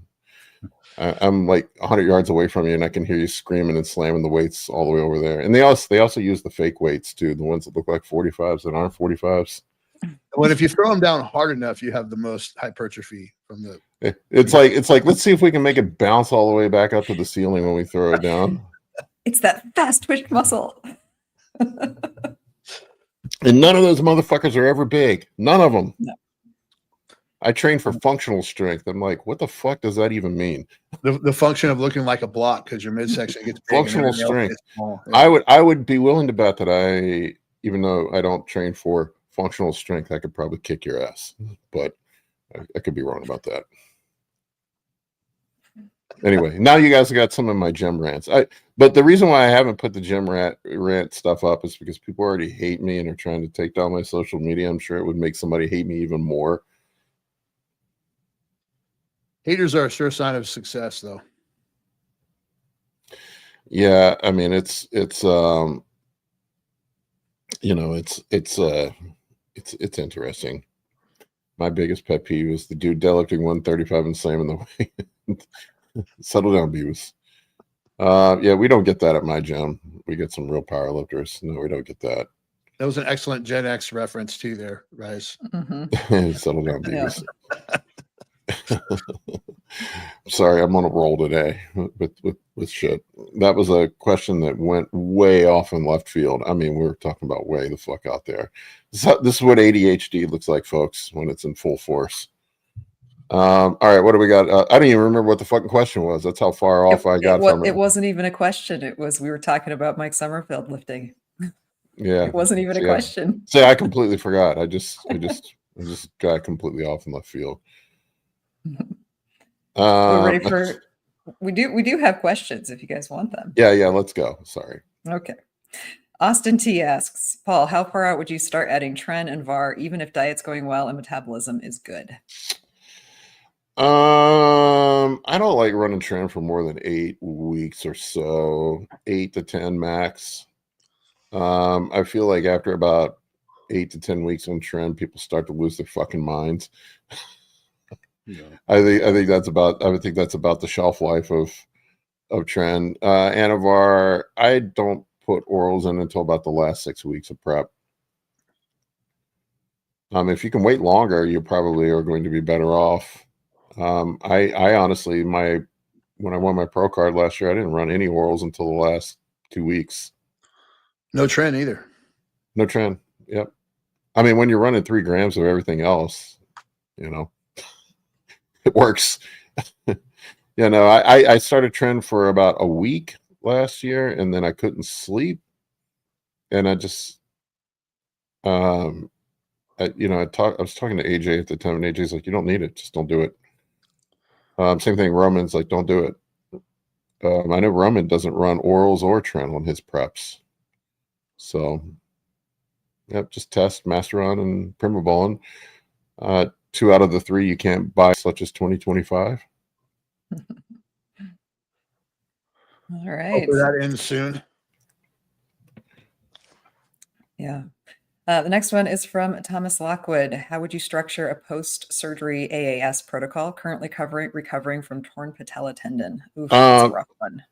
I'm like 100 yards away from you, and I can hear you screaming and slamming the weights all the way over there. And they also use the fake weights too, the ones that look like 45s that aren't 45s. Well, if you throw them down hard enough, you have the most hypertrophy from the. It's like let's see if we can make it bounce all the way back up to the ceiling when we throw it down. It's that fast twitch muscle. And none of those motherfuckers are ever big. None of them. No. I train for functional strength. I'm like, what the fuck does that even mean? The function of looking like a block because your midsection gets big. Functional strength. Yeah. I would be willing to bet that even though I don't train for functional strength, I could probably kick your ass. But I could be wrong about that. Anyway, now you guys got some of my gym rants. But the reason why I haven't put the gym rant stuff up is because people already hate me and are trying to take down my social media. I'm sure it would make somebody hate me even more. Haters are a sure sign of success, though. Yeah, I mean it's interesting. My biggest pet peeve is the dude deadlifting 135 and slamming the weight. Settle down, Beavis. Yeah, we don't get that at my gym. We get some real power lifters. No, we don't get that. That was an excellent Gen X reference too there, Rice. Mm-hmm. Settle down, Beavis. Sorry, I'm on a roll today with shit. That was a question that went way off in left field. I mean, we're talking about way the fuck out there. This is what ADHD looks like, folks, when it's in full force. All right, what do we got? I don't even remember what the fucking question was. That's how far off I got from it. It wasn't even a question. We were talking about Mike Sommerfeld lifting. Yeah, it wasn't even a question. See, I completely forgot. I just got completely off in left field. We're ready for. We do have questions if you guys want them. Yeah, let's go. Sorry. Okay. Austin T asks, Paul, how far out would you start adding Tren and VAR, even if diet's going well and metabolism is good? I don't like running Tren for more than 8 weeks or so, 8 to 10 max. I feel like after about 8 to 10 weeks on Tren, people start to lose their fucking minds. Yeah. I think that's about the shelf life of Tren. Anavar, I don't put orals in until about the last 6 weeks of prep. If you can wait longer, you probably are going to be better off. I honestly, when I won my pro card last year, I didn't run any orals until the last 2 weeks. No Tren either. No Tren. Yep. I mean, when you're running 3 grams of everything else, it works. I started Tren for about a week last year, and then I couldn't sleep, and I just, I was talking to AJ at the time, and AJ's like, "You don't need it. Just don't do it." Same thing. Roman's like, "Don't do it." I know Roman doesn't run orals or Tren on his preps, so yep, just test Masteron and Primobolan. 2 out of the 3 you can't buy, such as 2025. All right. Hopefully that ends soon. Yeah. The next one is from Thomas Lockwood. How would you structure a post-surgery AAS protocol? Currently recovering from torn patella tendon. Oof, that's a rough one.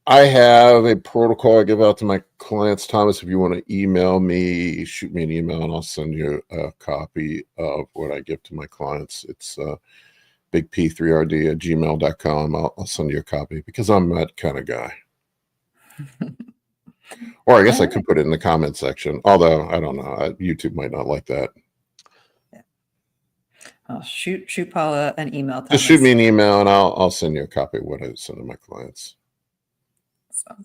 I have a protocol I give out to my clients. Thomas, if you want to email me, shoot me an email and I'll send you a copy of what I give to my clients. It's bigp3rd@gmail.com. I'll send you a copy because I'm that kind of guy. Or I guess I could put it in the comment section, although I don't know. YouTube might not like that. Yeah. I'll shoot Paula an email. Thomas. Just shoot me an email and I'll send you a copy of what I send to my clients. So,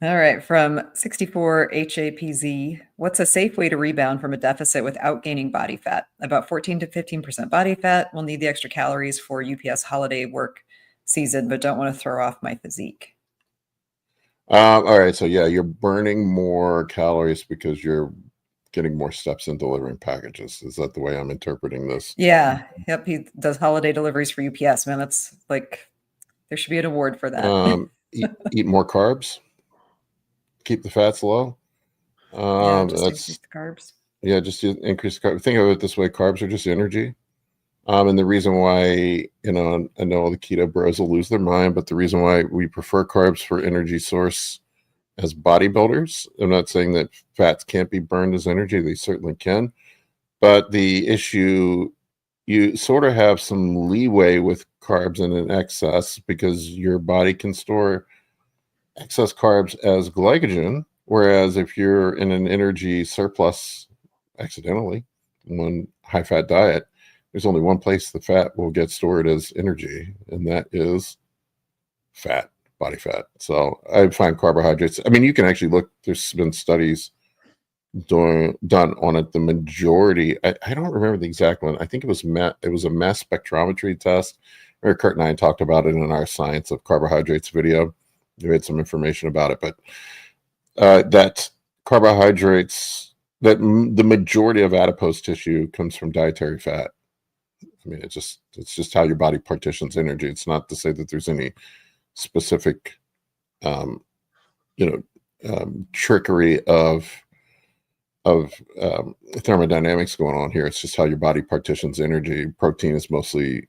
All right, from 64 HAPZ, what's a safe way to rebound from a deficit without gaining body fat? About 14 to 15% body fat. We'll need the extra calories for UPS holiday work season, but don't want to throw off my physique. All right, so yeah, you're burning more calories because you're getting more steps in delivering packages. Is that the way I'm interpreting this? Yeah, yep, he does holiday deliveries for UPS, man. That's like, there should be an award for that. Eat more carbs, keep the fats low. Yeah, just That's increase the carbs. yeah, just increase the carb. Think of it this way: carbs are just energy. And the reason why, I know the keto bros will lose their mind, but the reason why we prefer carbs for energy source as bodybuilders, I'm not saying that fats can't be burned as energy, they certainly can. But the issue, you sort of have some leeway with carbs in an excess because your body can store excess carbs as glycogen. Whereas if you're in an energy surplus accidentally, one high fat diet, there's only one place the fat will get stored as energy, and that is fat, body fat. So I find carbohydrates, I mean, you can actually look, there's been studies done on it. The majority, I don't remember the exact one. I think it was a mass spectrometry test. Eric Kurt and I talked about it in our Science of Carbohydrates video. We had some information about it, but that carbohydrates, that the majority of adipose tissue comes from dietary fat. I mean, it's just how your body partitions energy. It's not to say that there's any specific, trickery of thermodynamics going on here. It's just how your body partitions energy. Protein is mostly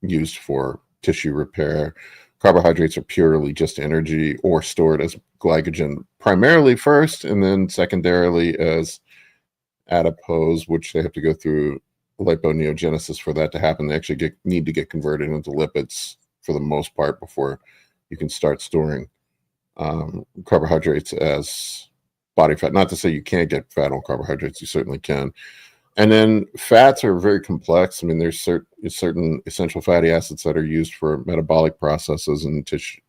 used for tissue repair. Carbohydrates are purely just energy or stored as glycogen, primarily first, and then secondarily as adipose, which they have to go through liponeogenesis for that to happen. They actually need to get converted into lipids for the most part before you can start storing carbohydrates as body fat. Not to say you can't get fat on carbohydrates, you certainly can. And then fats are very complex. I mean, there's certain essential fatty acids that are used for metabolic processes and tissue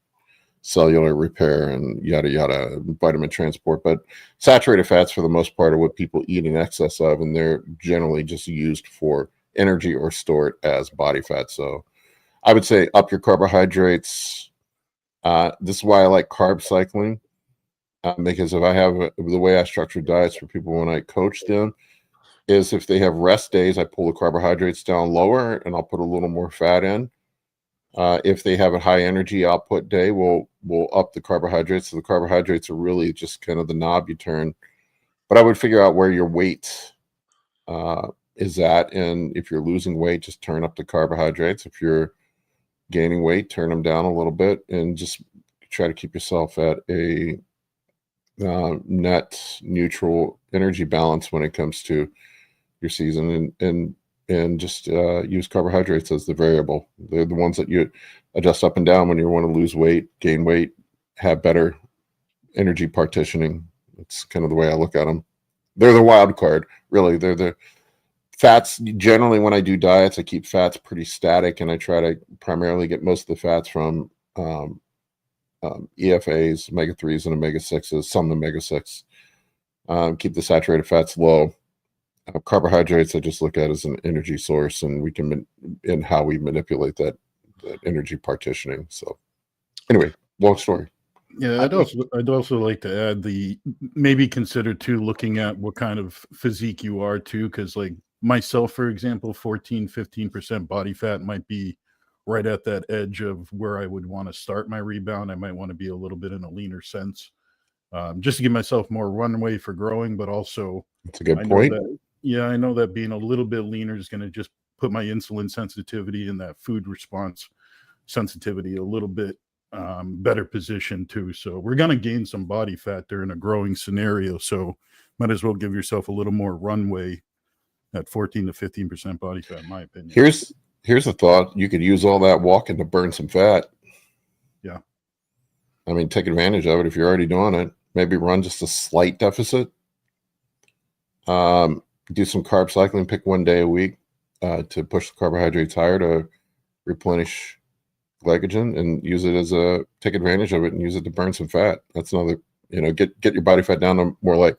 cellular repair and yada yada, vitamin transport. But saturated fats for the most part are what people eat in excess of, and they're generally just used for energy or stored as body fat. So I would say up your carbohydrates. This is why I like carb cycling, because if I have the way I structure diets for people when I coach them is if they have rest days, I pull the carbohydrates down lower and I'll put a little more fat in. If they have a high energy output day, we'll up the carbohydrates. So the carbohydrates are really just kind of the knob you turn. But I would figure out where your weight is at, and if you're losing weight, just turn up the carbohydrates. If you're gaining weight, turn them down a little bit, and just try to keep yourself at a net neutral energy balance when it comes to your season, and just use carbohydrates as the variable. They're the ones that you adjust up and down when you want to lose weight, gain weight, have better energy partitioning. It's kind of the way I look at them. They're the wild card, really. They're the fats. Generally, when I do diets, I keep fats pretty static, and I try to primarily get most of the fats from EFAs, omega-3s, and omega-6s, some omega-6. Keep the saturated fats low. Carbohydrates I just look at as an energy source, and we can in how we manipulate that energy partitioning. So anyway, long story. Yeah, I'd also like to add maybe consider too looking at what kind of physique you are too, because like myself, for example, 14-15% body fat might be right at that edge of where I would want to start my rebound. I might want to be a little bit in a leaner sense, just to give myself more runway for growing, but also it's a good point. I know that being a little bit leaner is going to just put my insulin sensitivity and that food response sensitivity a little bit better position too. So we're going to gain some body fat during a growing scenario. So might as well give yourself a little more runway at 14 to 15% body fat, in my opinion. Here's a thought. You could use all that walking to burn some fat. Yeah. I mean, take advantage of it if you're already doing it. Maybe run just a slight deficit. Do some carb cycling, pick one day a week to push the carbohydrates higher to replenish glycogen and use it as take advantage of it and use it to burn some fat. That's another, get your body fat down to more like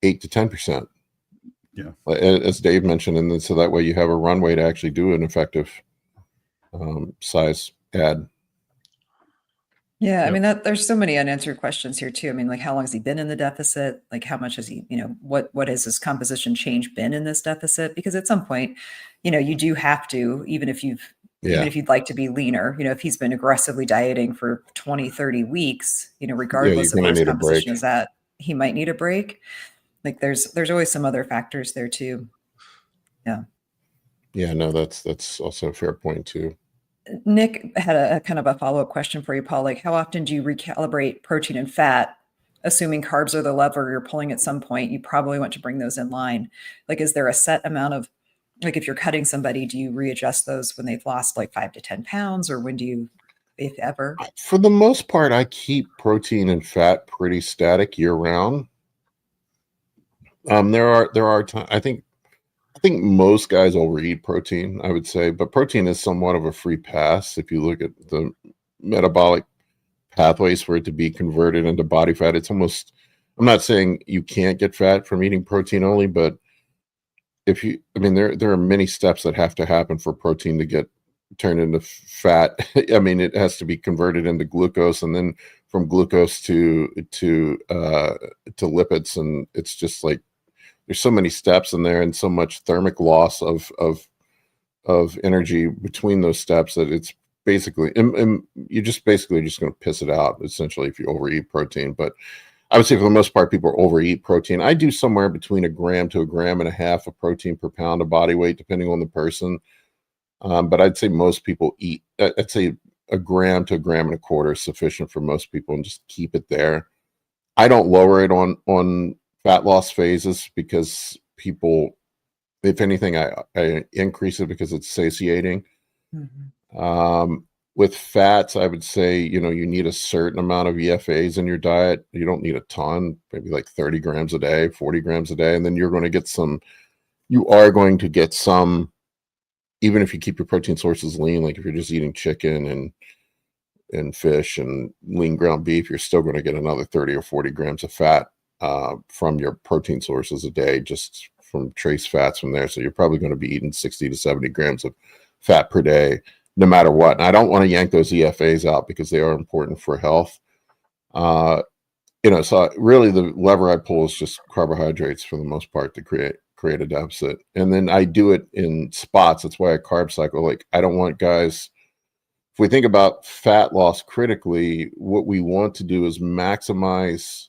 8 to 10%. Yeah. As Dave mentioned. And then so that way you have a runway to actually do an effective size add. Yeah, I Yep. mean there's so many unanswered questions here too. I mean, like how long has he been in the deficit? Like how much has he, what has his composition change been in this deficit? Because at some point, you do have to, even if you'd like to be leaner, if he's been aggressively dieting for 20, 30 weeks, regardless of what his composition is at, he might need a break. Like there's always some other factors there too. Yeah. Yeah, no, that's also a fair point too. Nick had a kind of a follow-up question for you, Paul. Like, how often do you recalibrate protein and fat? Assuming carbs are the lever you're pulling at some point, you probably want to bring those in line. Like, is there a set amount of, like, if you're cutting somebody, do you readjust those when they've lost like 5 to 10 pounds, or when do you, if ever? For the most part, I keep protein and fat pretty static year round. There are times, I think most guys overeat protein, I would say, but protein is somewhat of a free pass. If you look at the metabolic pathways for it to be converted into body fat, it's almost, I'm not saying you can't get fat from eating protein only, but there are many steps that have to happen for protein to get turned into fat. I mean, it has to be converted into glucose, and then from glucose to lipids. And it's just like, there's so many steps in there and so much thermic loss of energy between those steps that it's basically, and you're just going to piss it out essentially if you overeat protein. But I would say for the most part, people overeat protein. I do somewhere between 1 gram to 1.5 grams of protein per pound of body weight, depending on the person. But I'd say most people eat, I'd say 1 gram to 1.25 grams is sufficient for most people, and just keep it there. I don't lower it on fat loss phases because people, if anything, I increase it because it's satiating. Mm-hmm. With fats, I would say, you need a certain amount of EFAs in your diet. You don't need a ton, maybe like 30 grams a day, 40 grams a day. And then you are going to get some, even if you keep your protein sources lean, like if you're just eating chicken and fish and lean ground beef, you're still going to get another 30 or 40 grams of fat from your protein sources a day, just from trace fats from there. So you're probably going to be eating 60 to 70 grams of fat per day, no matter what. And I don't want to yank those EFAs out because they are important for health. So really the lever I pull is just carbohydrates for the most part to create a deficit. And then I do it in spots. That's why I carb cycle. Like, I don't want guys, if we think about fat loss critically, what we want to do is maximize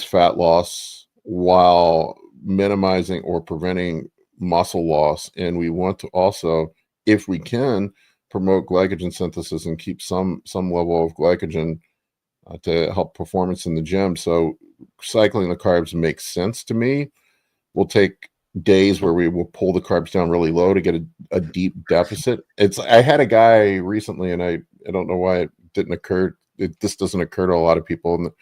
fat loss while minimizing or preventing muscle loss. And we want to also, if we can, promote glycogen synthesis and keep some level of glycogen to help performance in the gym. So cycling the carbs makes sense to me. We'll take days where we will pull the carbs down really low to get a deep deficit. I had a guy recently, and I don't know why it didn't occur. This doesn't occur to a lot of people.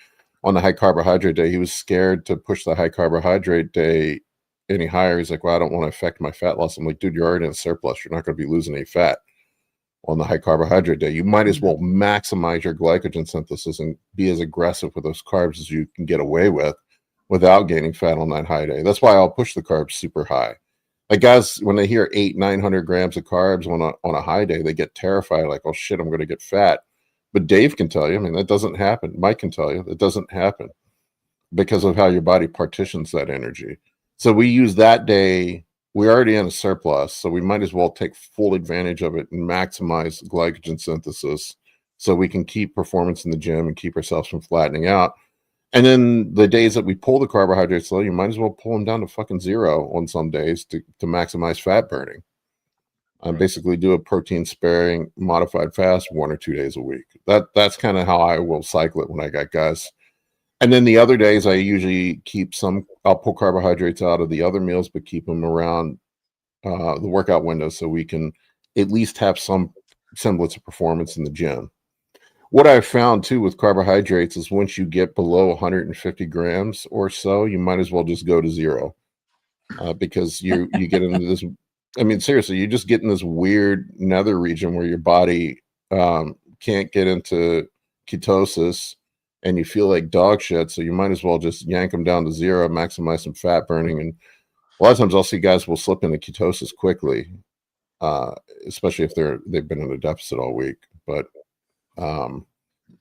On the high carbohydrate day, he was scared to push the high carbohydrate day any higher. He's like, well, I don't want to affect my fat loss. I'm like, dude, you're already in surplus. You're not going to be losing any fat on the high carbohydrate day. You might as well maximize your glycogen synthesis and be as aggressive with those carbs as you can get away with without gaining fat on that high day. That's why I'll push the carbs super high. Like, guys, when they hear 800-900 grams of carbs on a high day, they get terrified, like, oh shit, I'm going to get fat. But Dave can tell you, that doesn't happen. Mike can tell you that doesn't happen because of how your body partitions that energy. So we use that day, we're already in a surplus, so we might as well take full advantage of it and maximize glycogen synthesis so we can keep performance in the gym and keep ourselves from flattening out. And then the days that we pull the carbohydrates low, you might as well pull them down to fucking 0 on some days to maximize fat burning. Basically do a protein sparing modified fast 1 or 2 days a week. That's kind of how I will cycle it when I got guys. And then the other days I usually I'll pull carbohydrates out of the other meals, but keep them around the workout window so we can at least have some semblance of performance in the gym. What I've found too with carbohydrates is once you get below 150 grams or so, you might as well just go to 0 because you get into this. I mean, seriously, you just get in this weird nether region where your body can't get into ketosis and you feel like dog shit. So you might as well just yank them down to zero, maximize some fat burning. And a lot of times I'll see guys will slip into ketosis quickly, especially if they've been in a deficit all week. But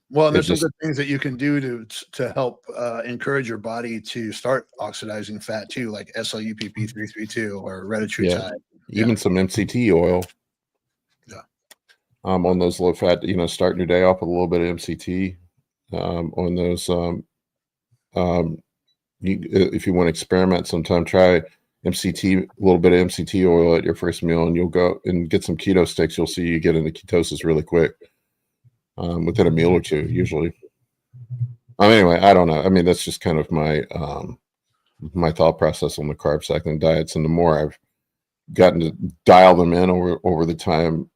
well, and there's some good things that you can do to help encourage your body to start oxidizing fat too, like SLUPP 332 or retatrutide. Even some MCT oil. Yeah. On those low fat, starting your day off with a little bit of MCT. On those, if you want to experiment sometime, try MCT, a little bit of MCT oil at your first meal, and you'll go and get some keto sticks. You'll see you get into ketosis really quick. Within a meal or two, usually. Anyway, I don't know. I mean, that's just kind of my my thought process on the carb cycling diets. And the more I've gotten to dial them in over the time,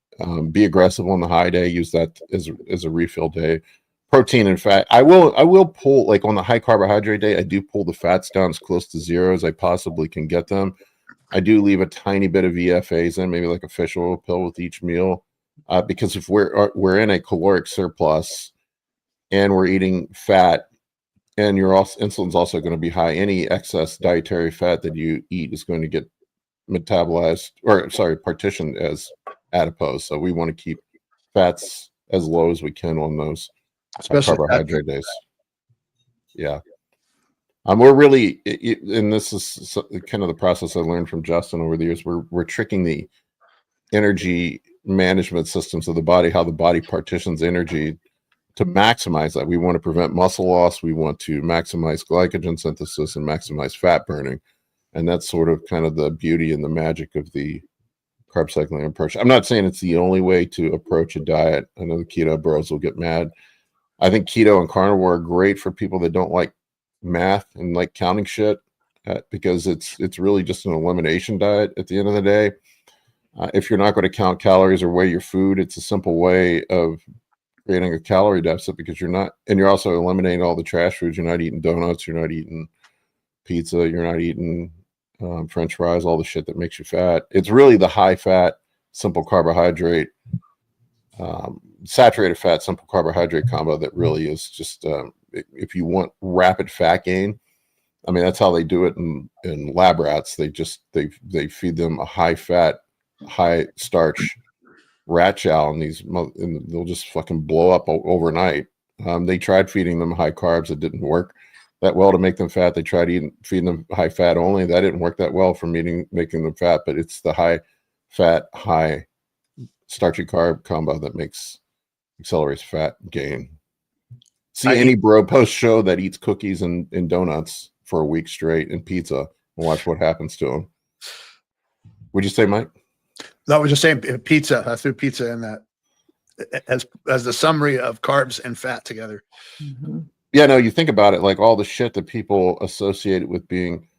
be aggressive on the high day. Use that as a refill day. Protein and fat. I will pull, like on the high carbohydrate day, I do pull the fats down as close to zero as I possibly can get them. I do leave a tiny bit of VFAs in, maybe like a fish oil pill with each meal. Because if we're in a caloric surplus and we're eating fat, and your insulin's also going to be high, any excess dietary fat that you eat is going to get metabolized, partitioned as adipose. So we want to keep fats as low as we can on those carbohydrate days. Yeah. We're really, and this is kind of the process I learned from Justin over the years. We're tricking the energy management systems of the body, how the body partitions energy to maximize that. We want to prevent muscle loss. We want to maximize glycogen synthesis and maximize fat burning. And that's sort of kind of the beauty and the magic of the carb cycling approach. I'm not saying it's the only way to approach a diet. I know the keto bros will get mad. I think keto and carnivore are great for people that don't like math and like counting shit, because it's really just an elimination diet at the end of the day. If you're not going to count calories or weigh your food, it's a simple way of creating a calorie deficit, because you're also eliminating all the trash foods. You're not eating donuts, you're not eating pizza, you're not eating French fries, all the shit that makes you fat. It's really the high fat, simple carbohydrate, saturated fat, simple carbohydrate combo that really is just, if you want rapid fat gain, I mean, that's how they do it in lab rats. They they feed them a high fat, high starch rat chow, and they'll just fucking blow up overnight. They tried feeding them high carbs. It didn't work that well to make them fat. They tried feeding them high fat only. That didn't work that well for making them fat, but it's the high fat, high starchy carb combo that accelerates fat gain. See any bro post show that eats cookies and donuts for a week straight and pizza, and watch what happens to them. Would you say, Mike? No, I was just saying pizza. I threw pizza in that as the summary of carbs and fat together. Mm-hmm. Yeah, no, you think about it, like all the shit that people associate with being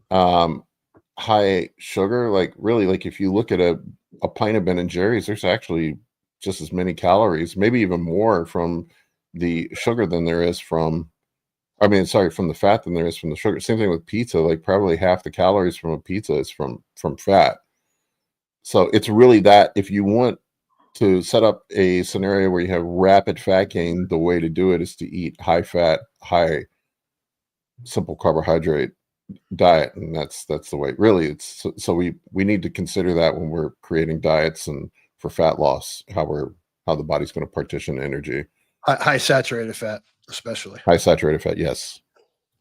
high sugar, like really, like if you look at a pint of Ben & Jerry's, there's actually just as many calories, maybe even more from the sugar than there is from the fat than there is from the sugar. Same thing with pizza, like probably half the calories from a pizza is from fat. So it's really that if you want to set up a scenario where you have rapid fat gain, the way to do it is to eat high fat, high simple carbohydrate diet. And that's the way really it's, so we need to consider that when we're creating diets and for fat loss, how the body's going to partition energy. High saturated fat, especially high saturated fat. Yes.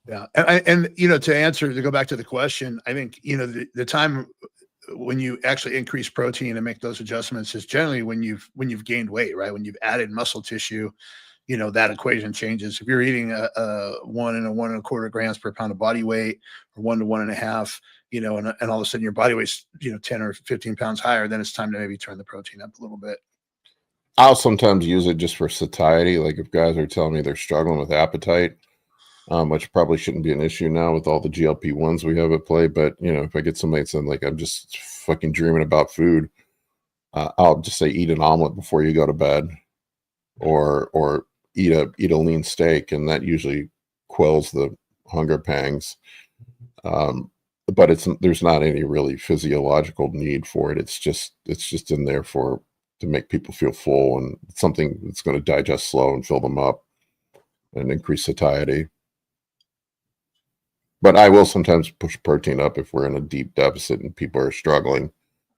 Yeah. And to go back to the question, I think, the time when you actually increase protein and make those adjustments is generally when you've gained weight, right? When you've added muscle tissue, that equation changes. If you're eating a 1 and 1.25 grams per pound of body weight, or 1 to 1.5, and all of a sudden your body weight's, 10 or 15 pounds higher, then it's time to maybe turn the protein up a little bit. I'll sometimes use it just for satiety. Like if guys are telling me they're struggling with appetite, which probably shouldn't be an issue now with all the GLP-1s we have at play. But, if I get somebody saying like, I'm just fucking dreaming about food, I'll just say, eat an omelet before you go to bed, or eat a lean steak. And that usually quells the hunger pangs. but there's not any really physiological need for it. It's just in there to make people feel full, and something that's going to digest slow and fill them up and increase satiety. But I will sometimes push protein up if we're in a deep deficit and people are struggling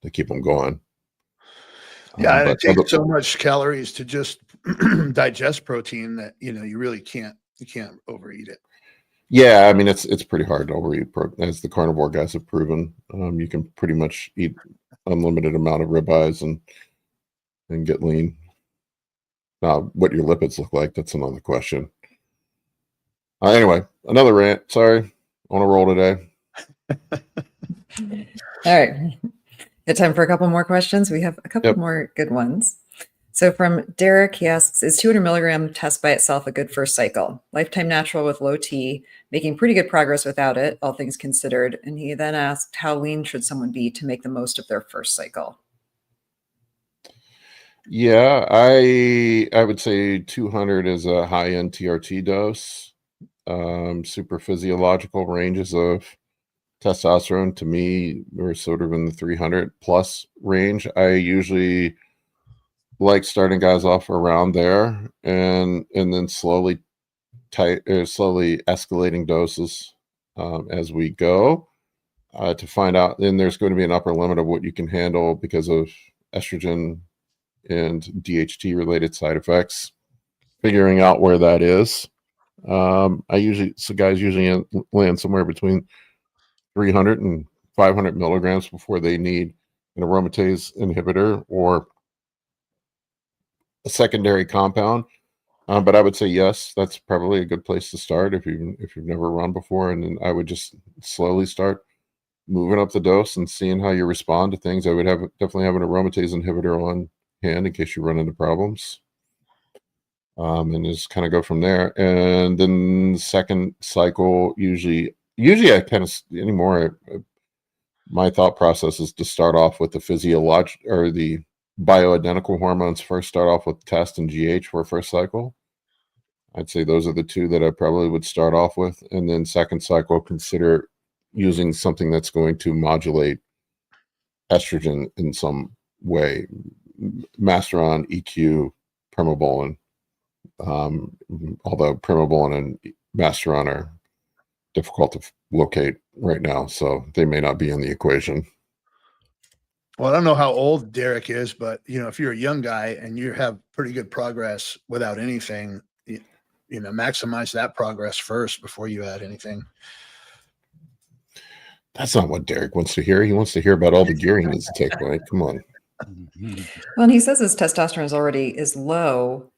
to keep them going. Yeah, and but it takes so much calories to just digest protein that you really can't overeat it. Yeah, I mean it's pretty hard to overeat protein, as the carnivore guys have proven. You can pretty much eat unlimited amount of ribeyes and get lean. Now, what your lipids look like, that's another question. Anyway, another rant. Sorry, on a roll today. All right. Good time for a couple more questions. We have a couple more good ones. So from Derek, he asks, is 200 milligram test by itself a good first cycle? Lifetime natural with low T, making pretty good progress without it, all things considered. And he then asked, how lean should someone be to make the most of their first cycle? Yeah, I would say 200 is a high-end TRT dose. Super physiological ranges of testosterone, to me, we're sort of in the 300 plus range. I usually like starting guys off around there and then slowly escalating doses as we go to find out. Then there's going to be an upper limit of what you can handle because of estrogen and DHT related side effects. Figuring out where that is. Guys usually land somewhere between 300 and 500 milligrams before they need an aromatase inhibitor or a secondary compound. But I would say yes, that's probably a good place to start if you've never run before. And then I would just slowly start moving up the dose and seeing how you respond to things. I would definitely have an aromatase inhibitor on hand in case you run into problems. And just kind of go from there. And then second cycle, usually I kind of anymore. My thought process is to start off with the physiologic or the bioidentical hormones first. Start off with test and GH for a first cycle. I'd say those are the two that I probably would start off with, and then second cycle consider using something that's going to modulate estrogen in some way. Masteron, EQ, Primobolan. Although Primobolan and Masteron are difficult to locate right now, so they may not be in the equation. Well, I don't know how old Derek is, but if you're a young guy and you have pretty good progress without anything, maximize that progress first before you add anything. That's not what Derek wants to hear. He wants to hear about all the gear he needs to take away. Come on. Well, and he says his testosterone is low.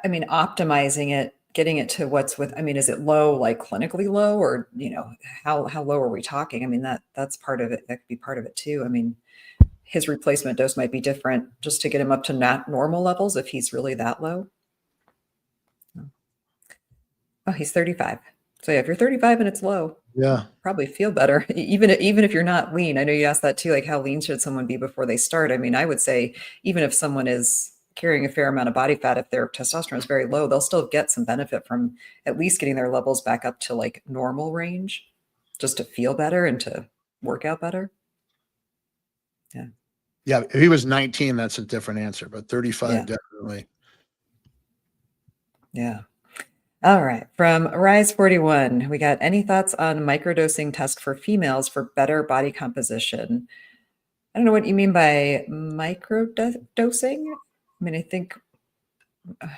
I mean, optimizing it, getting it to is it low, like clinically low, or, how low are we talking? I mean, that's part of it. That could be part of it too. I mean, his replacement dose might be different just to get him up to not normal levels if he's really that low. Oh, he's 35. So yeah, if you're 35 and it's low, probably feel better. Even if you're not lean. I know you asked that too, like how lean should someone be before they start? I mean, I would say even if someone is carrying a fair amount of body fat, if their testosterone is very low, they'll still get some benefit from at least getting their levels back up to like normal range, just to feel better and to work out better. Yeah. Yeah. If he was 19, that's a different answer, but 35, definitely. Yeah. All right. From Rise 41, we got any thoughts on microdosing test for females for better body composition? I don't know what you mean by microdosing. I mean, I think, what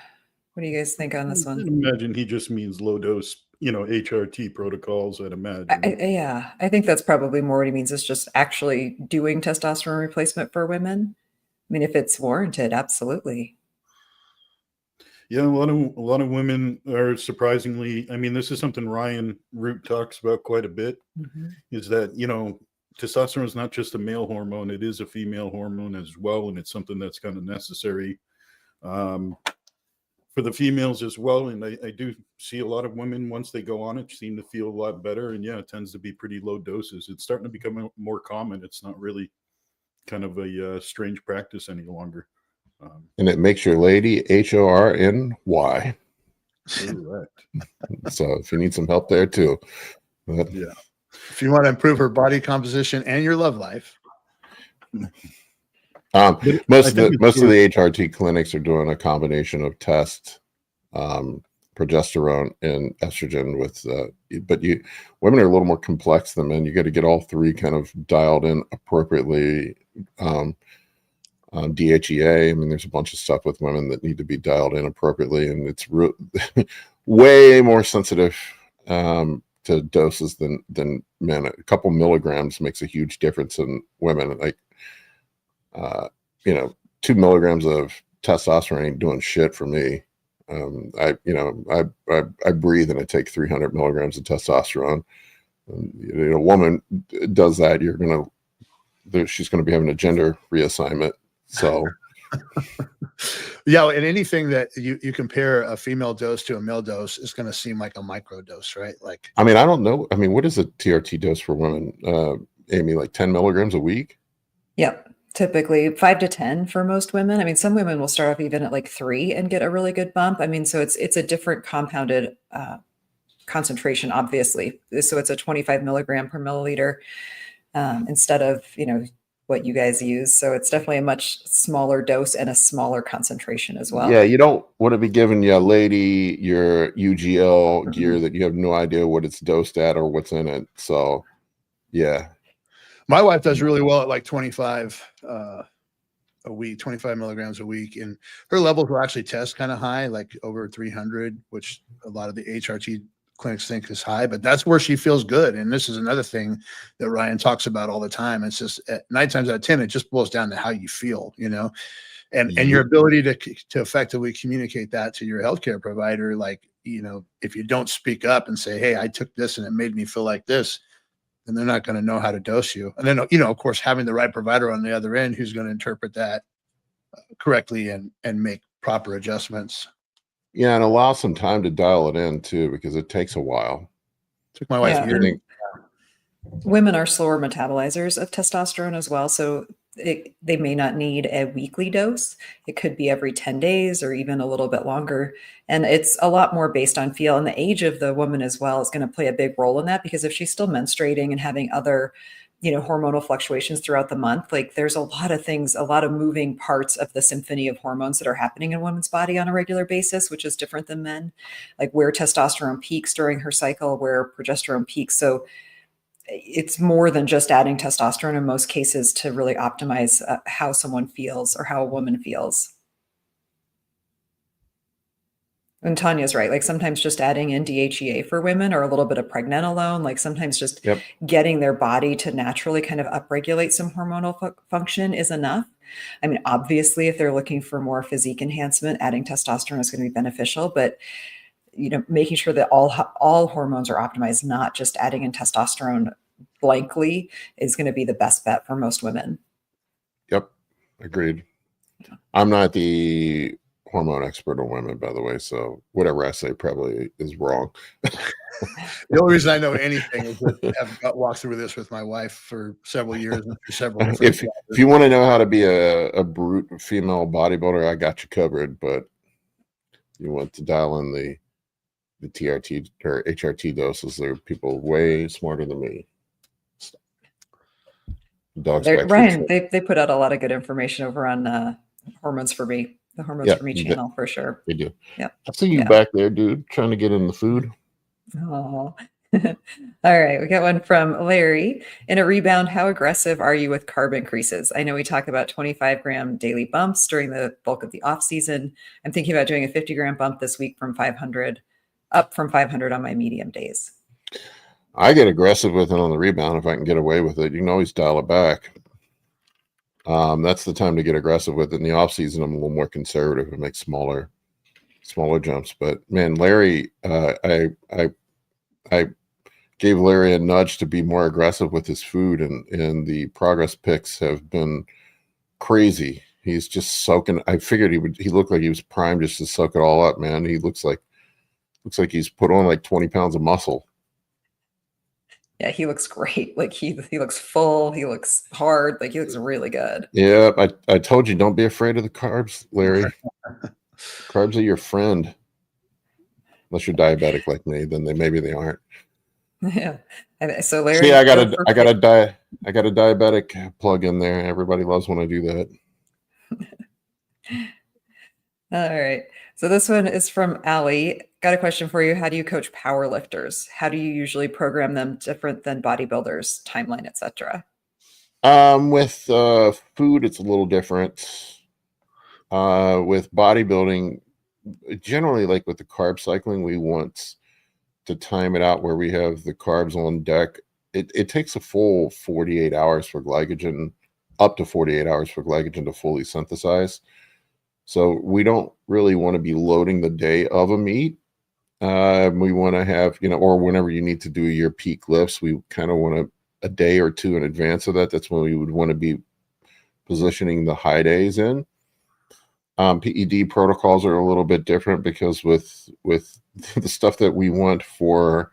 do you guys think on this one? I imagine he just means low dose, HRT protocols, I'd imagine. I think that's probably more what he means. Is just actually doing testosterone replacement for women. I mean, if it's warranted, absolutely. Yeah, a lot of women are surprisingly, I mean, this is something Ryan Root talks about quite a bit, is that, testosterone is not just a male hormone, it is a female hormone as well, and it's something that's kind of necessary for the females as well. And I do see a lot of women, once they go on it, seem to feel a lot better. And yeah, it tends to be pretty low doses. It's starting to become more common. It's not really kind of a strange practice any longer. And it makes your lady HORNY. Correct. So if you need some help there too. Yeah. If you want to improve her body composition and your love life. Most of the HRT clinics are doing a combination of tests, progesterone and estrogen with, but women are a little more complex than men. You got to get all three kind of dialed in appropriately. DHEA. I mean, there's a bunch of stuff with women that need to be dialed in appropriately, and it's way more sensitive to doses than men. A couple milligrams makes a huge difference in women. Like, 2 milligrams of testosterone ain't doing shit for me. I breathe and I take 300 milligrams of testosterone. A woman does that, she's going to be having a gender reassignment. So, yeah, and anything that you compare a female dose to a male dose is going to seem like a micro dose, right? Like, I mean, I don't know. I mean, what is a TRT dose for women, Amy? Like 10 milligrams a week? Yep. Typically 5 to 10 for most women. I mean, some women will start off even at like 3 and get a really good bump. I mean, so it's a different compounded concentration, obviously. So it's a 25 milligram per milliliter instead of, what you guys use. So it's definitely a much smaller dose and a smaller concentration as well. Yeah, you don't want to be giving your lady your UGL gear that you have no idea what it's dosed at or what's in it. So, yeah. My wife does really well at like 25 a week, 25 milligrams a week. And her levels will actually test kind of high, like over 300, which a lot of the HRT clinics think is high, but that's where she feels good. And this is another thing that Ryan talks about all the time. It's just 9 times out of 10, it just boils down to how you feel, and your ability to effectively communicate that to your healthcare provider. Like, if you don't speak up and say, hey, I took this and it made me feel like this, then they're not going to know how to dose you. And then, of course, having the right provider on the other end who's going to interpret that correctly and make proper adjustments. Yeah, and allow some time to dial it in too, because it takes a while. Took my wife a year. Women are slower metabolizers of testosterone as well, so they may not need a weekly dose. It could be every 10 days or even a little bit longer. And it's a lot more based on feel, and the age of the woman as well is going to play a big role in that, because if she's still menstruating and having other hormonal fluctuations throughout the month, like there's a lot of things, a lot of moving parts of the symphony of hormones that are happening in women's body on a regular basis, which is different than men, like where testosterone peaks during her cycle, where progesterone peaks. So it's more than just adding testosterone in most cases to really optimize how someone feels or how a woman feels. And Tanya's right. Like sometimes just adding in DHEA for women or a little bit of pregnenolone, like sometimes just getting their body to naturally kind of upregulate some hormonal function is enough. I mean, obviously, if they're looking for more physique enhancement, adding testosterone is going to be beneficial, but making sure that all hormones are optimized, not just adding in testosterone blankly, is going to be the best bet for most women. Yep. Agreed. I'm not the hormone expert on women, by the way, so whatever I say probably is wrong. The only reason I know anything is that I've walked through this with my wife for several years and through several different if you want to know how to be a brute female bodybuilder, I got you covered. But you want to dial in the TRT or HRT doses, there are people way smarter than me. Ryan, they put out a lot of good information over on Hormones for Me, the Hormones for Me channel, for sure. They do. Yeah. I see you back there, dude, trying to get in the food. Oh. All right. We got one from Larry. In a rebound, how aggressive are you with carb increases? I know we talk about 25-gram daily bumps during the bulk of the off season. I'm thinking about doing a 50-gram bump this week from 500 on my medium days. I get aggressive with it on the rebound if I can get away with it. You can always dial it back. That's the time to get aggressive with it. In the off season, I'm a little more conservative and make smaller jumps. But man, Larry, I gave Larry a nudge to be more aggressive with his food, and the progress pics have been crazy. He's just soaking. I figured he looked like he was primed just to soak it all up, man. He looks like he's put on like 20 pounds of muscle. Yeah, he looks great. Like he looks full. He looks hard. Like he looks really good. Yeah, I told you, don't be afraid of the carbs, Larry. Carbs are your friend. Unless you're diabetic like me, then maybe they aren't. Yeah. So Larry, See, I got a diabetic plug in there. Everybody loves when I do that. All right. So this one is from Allie. Got a question for you. How do you coach power lifters? How do you usually program them different than bodybuilders, timeline, etc.? With food, it's a little different. With bodybuilding, generally, like with the carb cycling, we want to time it out where we have the carbs on deck. It takes a full 48 hours for glycogen, up to 48 hours for glycogen to fully synthesize. So we don't really want to be loading the day of a meet. We want to have, or whenever you need to do your peak lifts, we kind of want a day or two in advance of that. That's when we would want to be positioning the high days in. PED protocols are a little bit different because with the stuff that we want for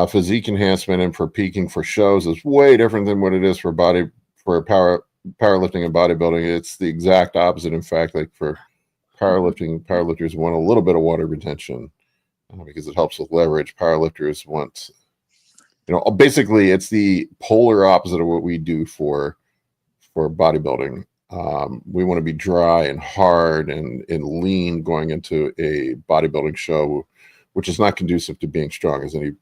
physique enhancement and for peaking for shows is way different than what it is for powerlifting and bodybuilding. It's the exact opposite. In fact, like for powerlifters want a little bit of water retention because it helps with leverage. Powerlifters want, basically it's the polar opposite of what we do for bodybuilding. We want to be dry and hard and lean going into a bodybuilding show, which is not conducive to being strong, as any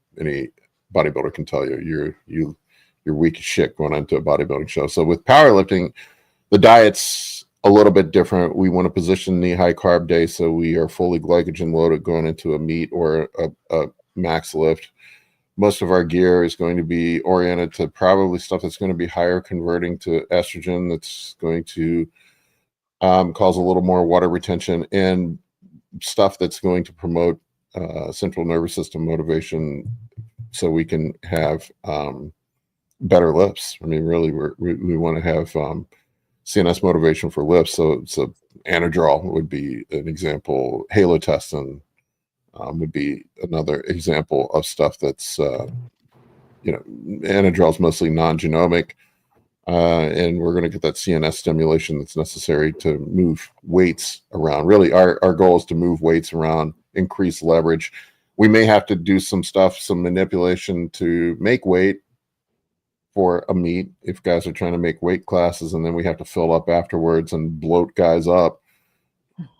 bodybuilder can tell you. You're weak as shit going into a bodybuilding show. So with powerlifting, the diet's a little bit different. We want to position the high carb day so we are fully glycogen loaded going into a meet or a max lift. Most of our gear is going to be oriented to probably stuff that's going to be higher converting to estrogen, that's going to cause a little more water retention, and stuff that's going to promote central nervous system motivation so we can have better lifts. I mean, really, we want to have CNS motivation for lifts. So anadrol would be an example. Halotestin would be another example of stuff that's, anadrol is mostly non-genomic, and we're going to get that CNS stimulation that's necessary to move weights around. Really, our goal is to move weights around, increase leverage. We may have to do some manipulation to make weight for a meet if guys are trying to make weight classes, and then we have to fill up afterwards and bloat guys up,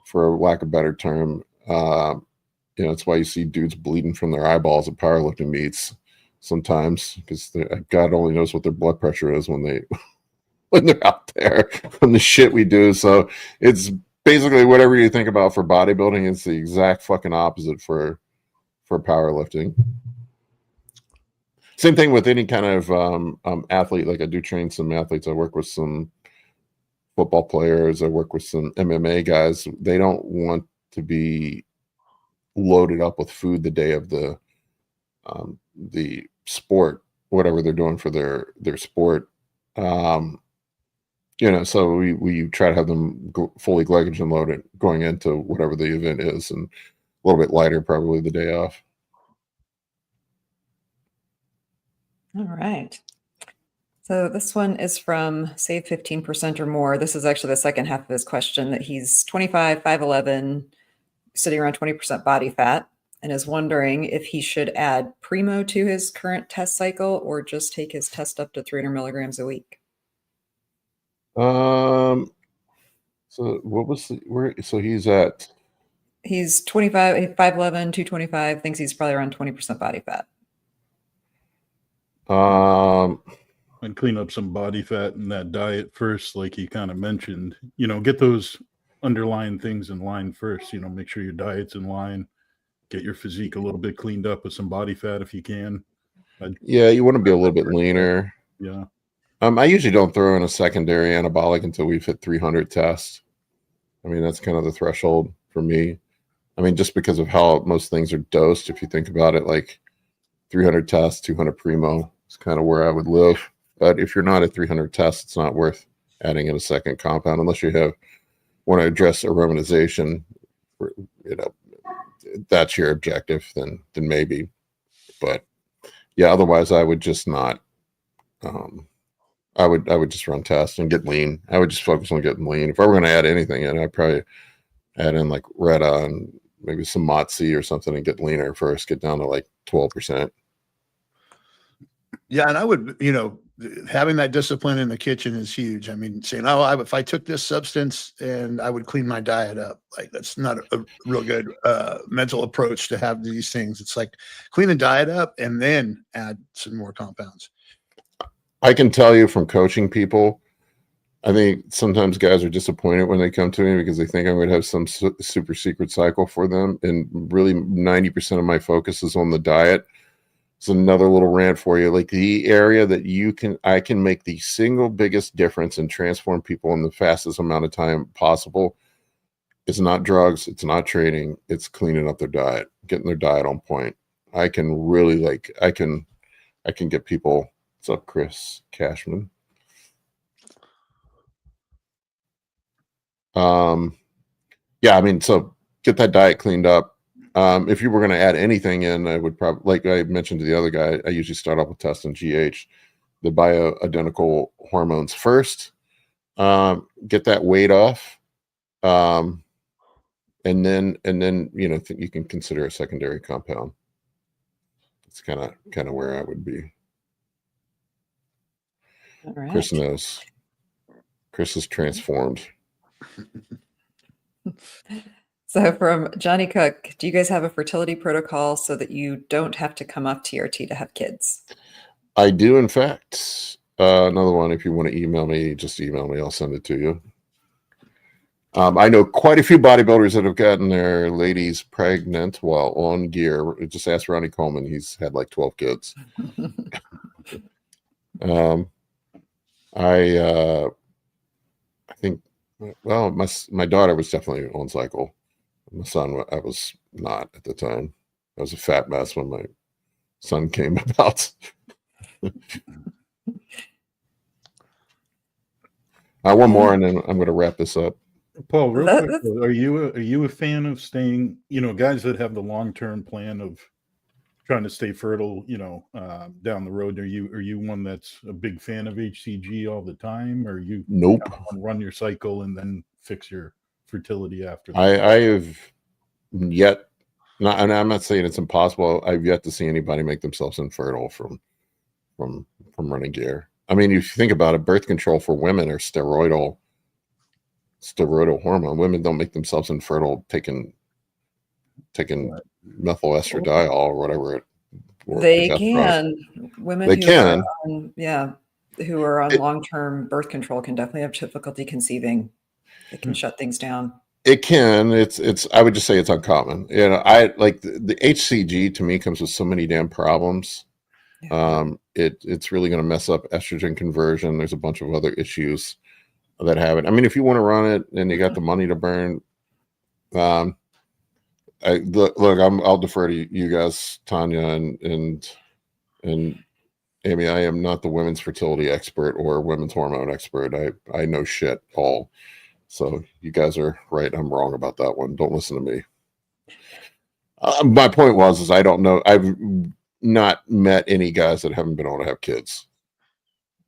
for lack of a better term. That's why you see dudes bleeding from their eyeballs at powerlifting meets sometimes, because God only knows what their blood pressure is when they're out there from the shit we do. So it's basically whatever you think about for bodybuilding, it's the exact fucking opposite for powerlifting. Same thing with any kind of athlete. Like I do train some athletes. I work with some football players. I work with some MMA guys. They don't want to be loaded up with food the day of the sport, whatever they're doing for their sport. So we try to have them fully glycogen loaded going into whatever the event is, and a little bit lighter probably the day off. All right. So this one is from Save 15% or More. This is actually the second half of his question, that he's 25, 5'11", sitting around 20% body fat, and is wondering if he should add Primo to his current test cycle or just take his test up to 300 milligrams a week. So what was so he's 25, 5'11", 225, thinks he's probably around 20% body fat. And clean up some body fat in that diet first, like he kind of mentioned. Get those underlying things in line first. Make sure your diet's in line. Get your physique a little bit cleaned up with some body fat if you can. You want to be a little bit leaner. Yeah. I usually don't throw in a secondary anabolic until we've hit 300 tests. I mean, that's kind of the threshold for me. I mean, just because of how most things are dosed, if you think about it, like 300 tests, 200 Primo is kind of where I would live. But if you're not at 300 tests, it's not worth adding in a second compound unless you want to address aromatization. That's your objective, then maybe. But yeah, otherwise I would just not. I would just run tests and get lean. I would just focus on getting lean. If I were going to add anything in, I'd probably add in like Reta and maybe some Motzi or something and get leaner first. Get down to like 12%. Yeah, and I would, having that discipline in the kitchen is huge. I mean, saying, "Oh, if I took this substance and I would clean my diet up," like that's not a real good mental approach to have these things. It's like clean the diet up and then add some more compounds. I can tell you from coaching people, I think sometimes guys are disappointed when they come to me because they think I'm going to have some super secret cycle for them. And really 90% of my focus is on the diet. It's another little rant for you. Like the area that I can make the single biggest difference and transform people in the fastest amount of time possible. It's not drugs. It's not training. It's cleaning up their diet, getting their diet on point. I can really I can get people. What's up, Chris Cashman? Yeah, I mean, so get that diet cleaned up. If you were going to add anything in, I would probably, like I mentioned to the other guy, I usually start off with testing GH, the bioidentical hormones first, get that weight off. And then, you can consider a secondary compound. It's kind of where I would be. All right. Chris knows. Chris is transformed. So from Johnny Cook, do you guys have a fertility protocol so that you don't have to come off TRT to have kids? I do, in fact. Another one, if you want to email me, just email me. I'll send it to you. I know quite a few bodybuilders that have gotten their ladies pregnant while on gear. Just ask Ronnie Coleman. He's had like 12 kids. I think, well, my daughter was definitely on cycle. My son, I was not at the time. I was a fat mess when my son came about. One more, and then I'm going to wrap this up. Paul, real quick, are you a fan of staying? Guys that have the long-term plan of trying to stay fertile, down the road. Are you one that's a big fan of HCG all the time, or you Nope. Run your cycle and then fix your fertility after that? I have yet, and I'm not saying it's impossible. I've yet to see anybody make themselves infertile from running gear. I mean, if you think about it, birth control for women are steroidal hormone. Women don't make themselves infertile taking methyl estradiol or whatever. They can. Women they can. Who are on long-term birth control can definitely have difficulty conceiving. It can shut things down. It can. It's. I would just say it's uncommon. I like the HCG to me comes with so many damn problems. Yeah. It's really going to mess up estrogen conversion. There's a bunch of other issues that have it. I mean, if you want to run it and you got the money to burn, I'll defer to you guys, Tanya and Amy. I am not the women's fertility expert or women's hormone expert. I know shit all. So you guys are right. I'm wrong about that one. Don't listen to me. My point is I don't know. I've not met any guys that haven't been able to have kids.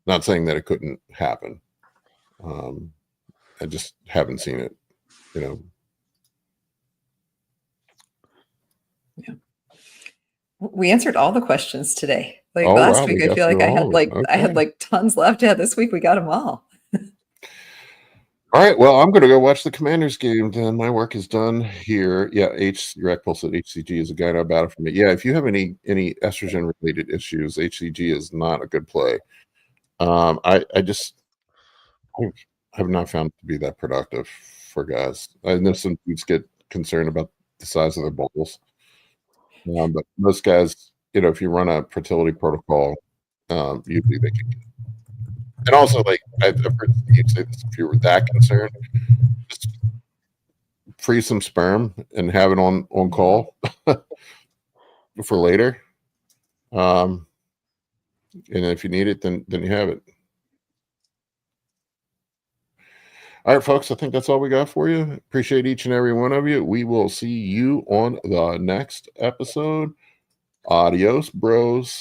Not saying that it couldn't happen. I just haven't seen it, Yeah. We answered all the questions today. Last week, I feel like I had tons left. Yeah, this week we got them all. All right. Well, I'm going to go watch the Commanders game. Then my work is done here. Yeah, Rackpole said HCG is a guide about it for me. Yeah, if you have any estrogen related issues, HCG is not a good play. I have not found it to be that productive for guys. I know some dudes get concerned about the size of their balls, but most guys, if you run a fertility protocol, usually they can. And also, I've heard Steve say this: if you were that concerned, just freeze some sperm and have it on call for later. And if you need it, then you have it. All right, folks, I think that's all we got for you. Appreciate each and every one of you. We will see you on the next episode. Adios, bros.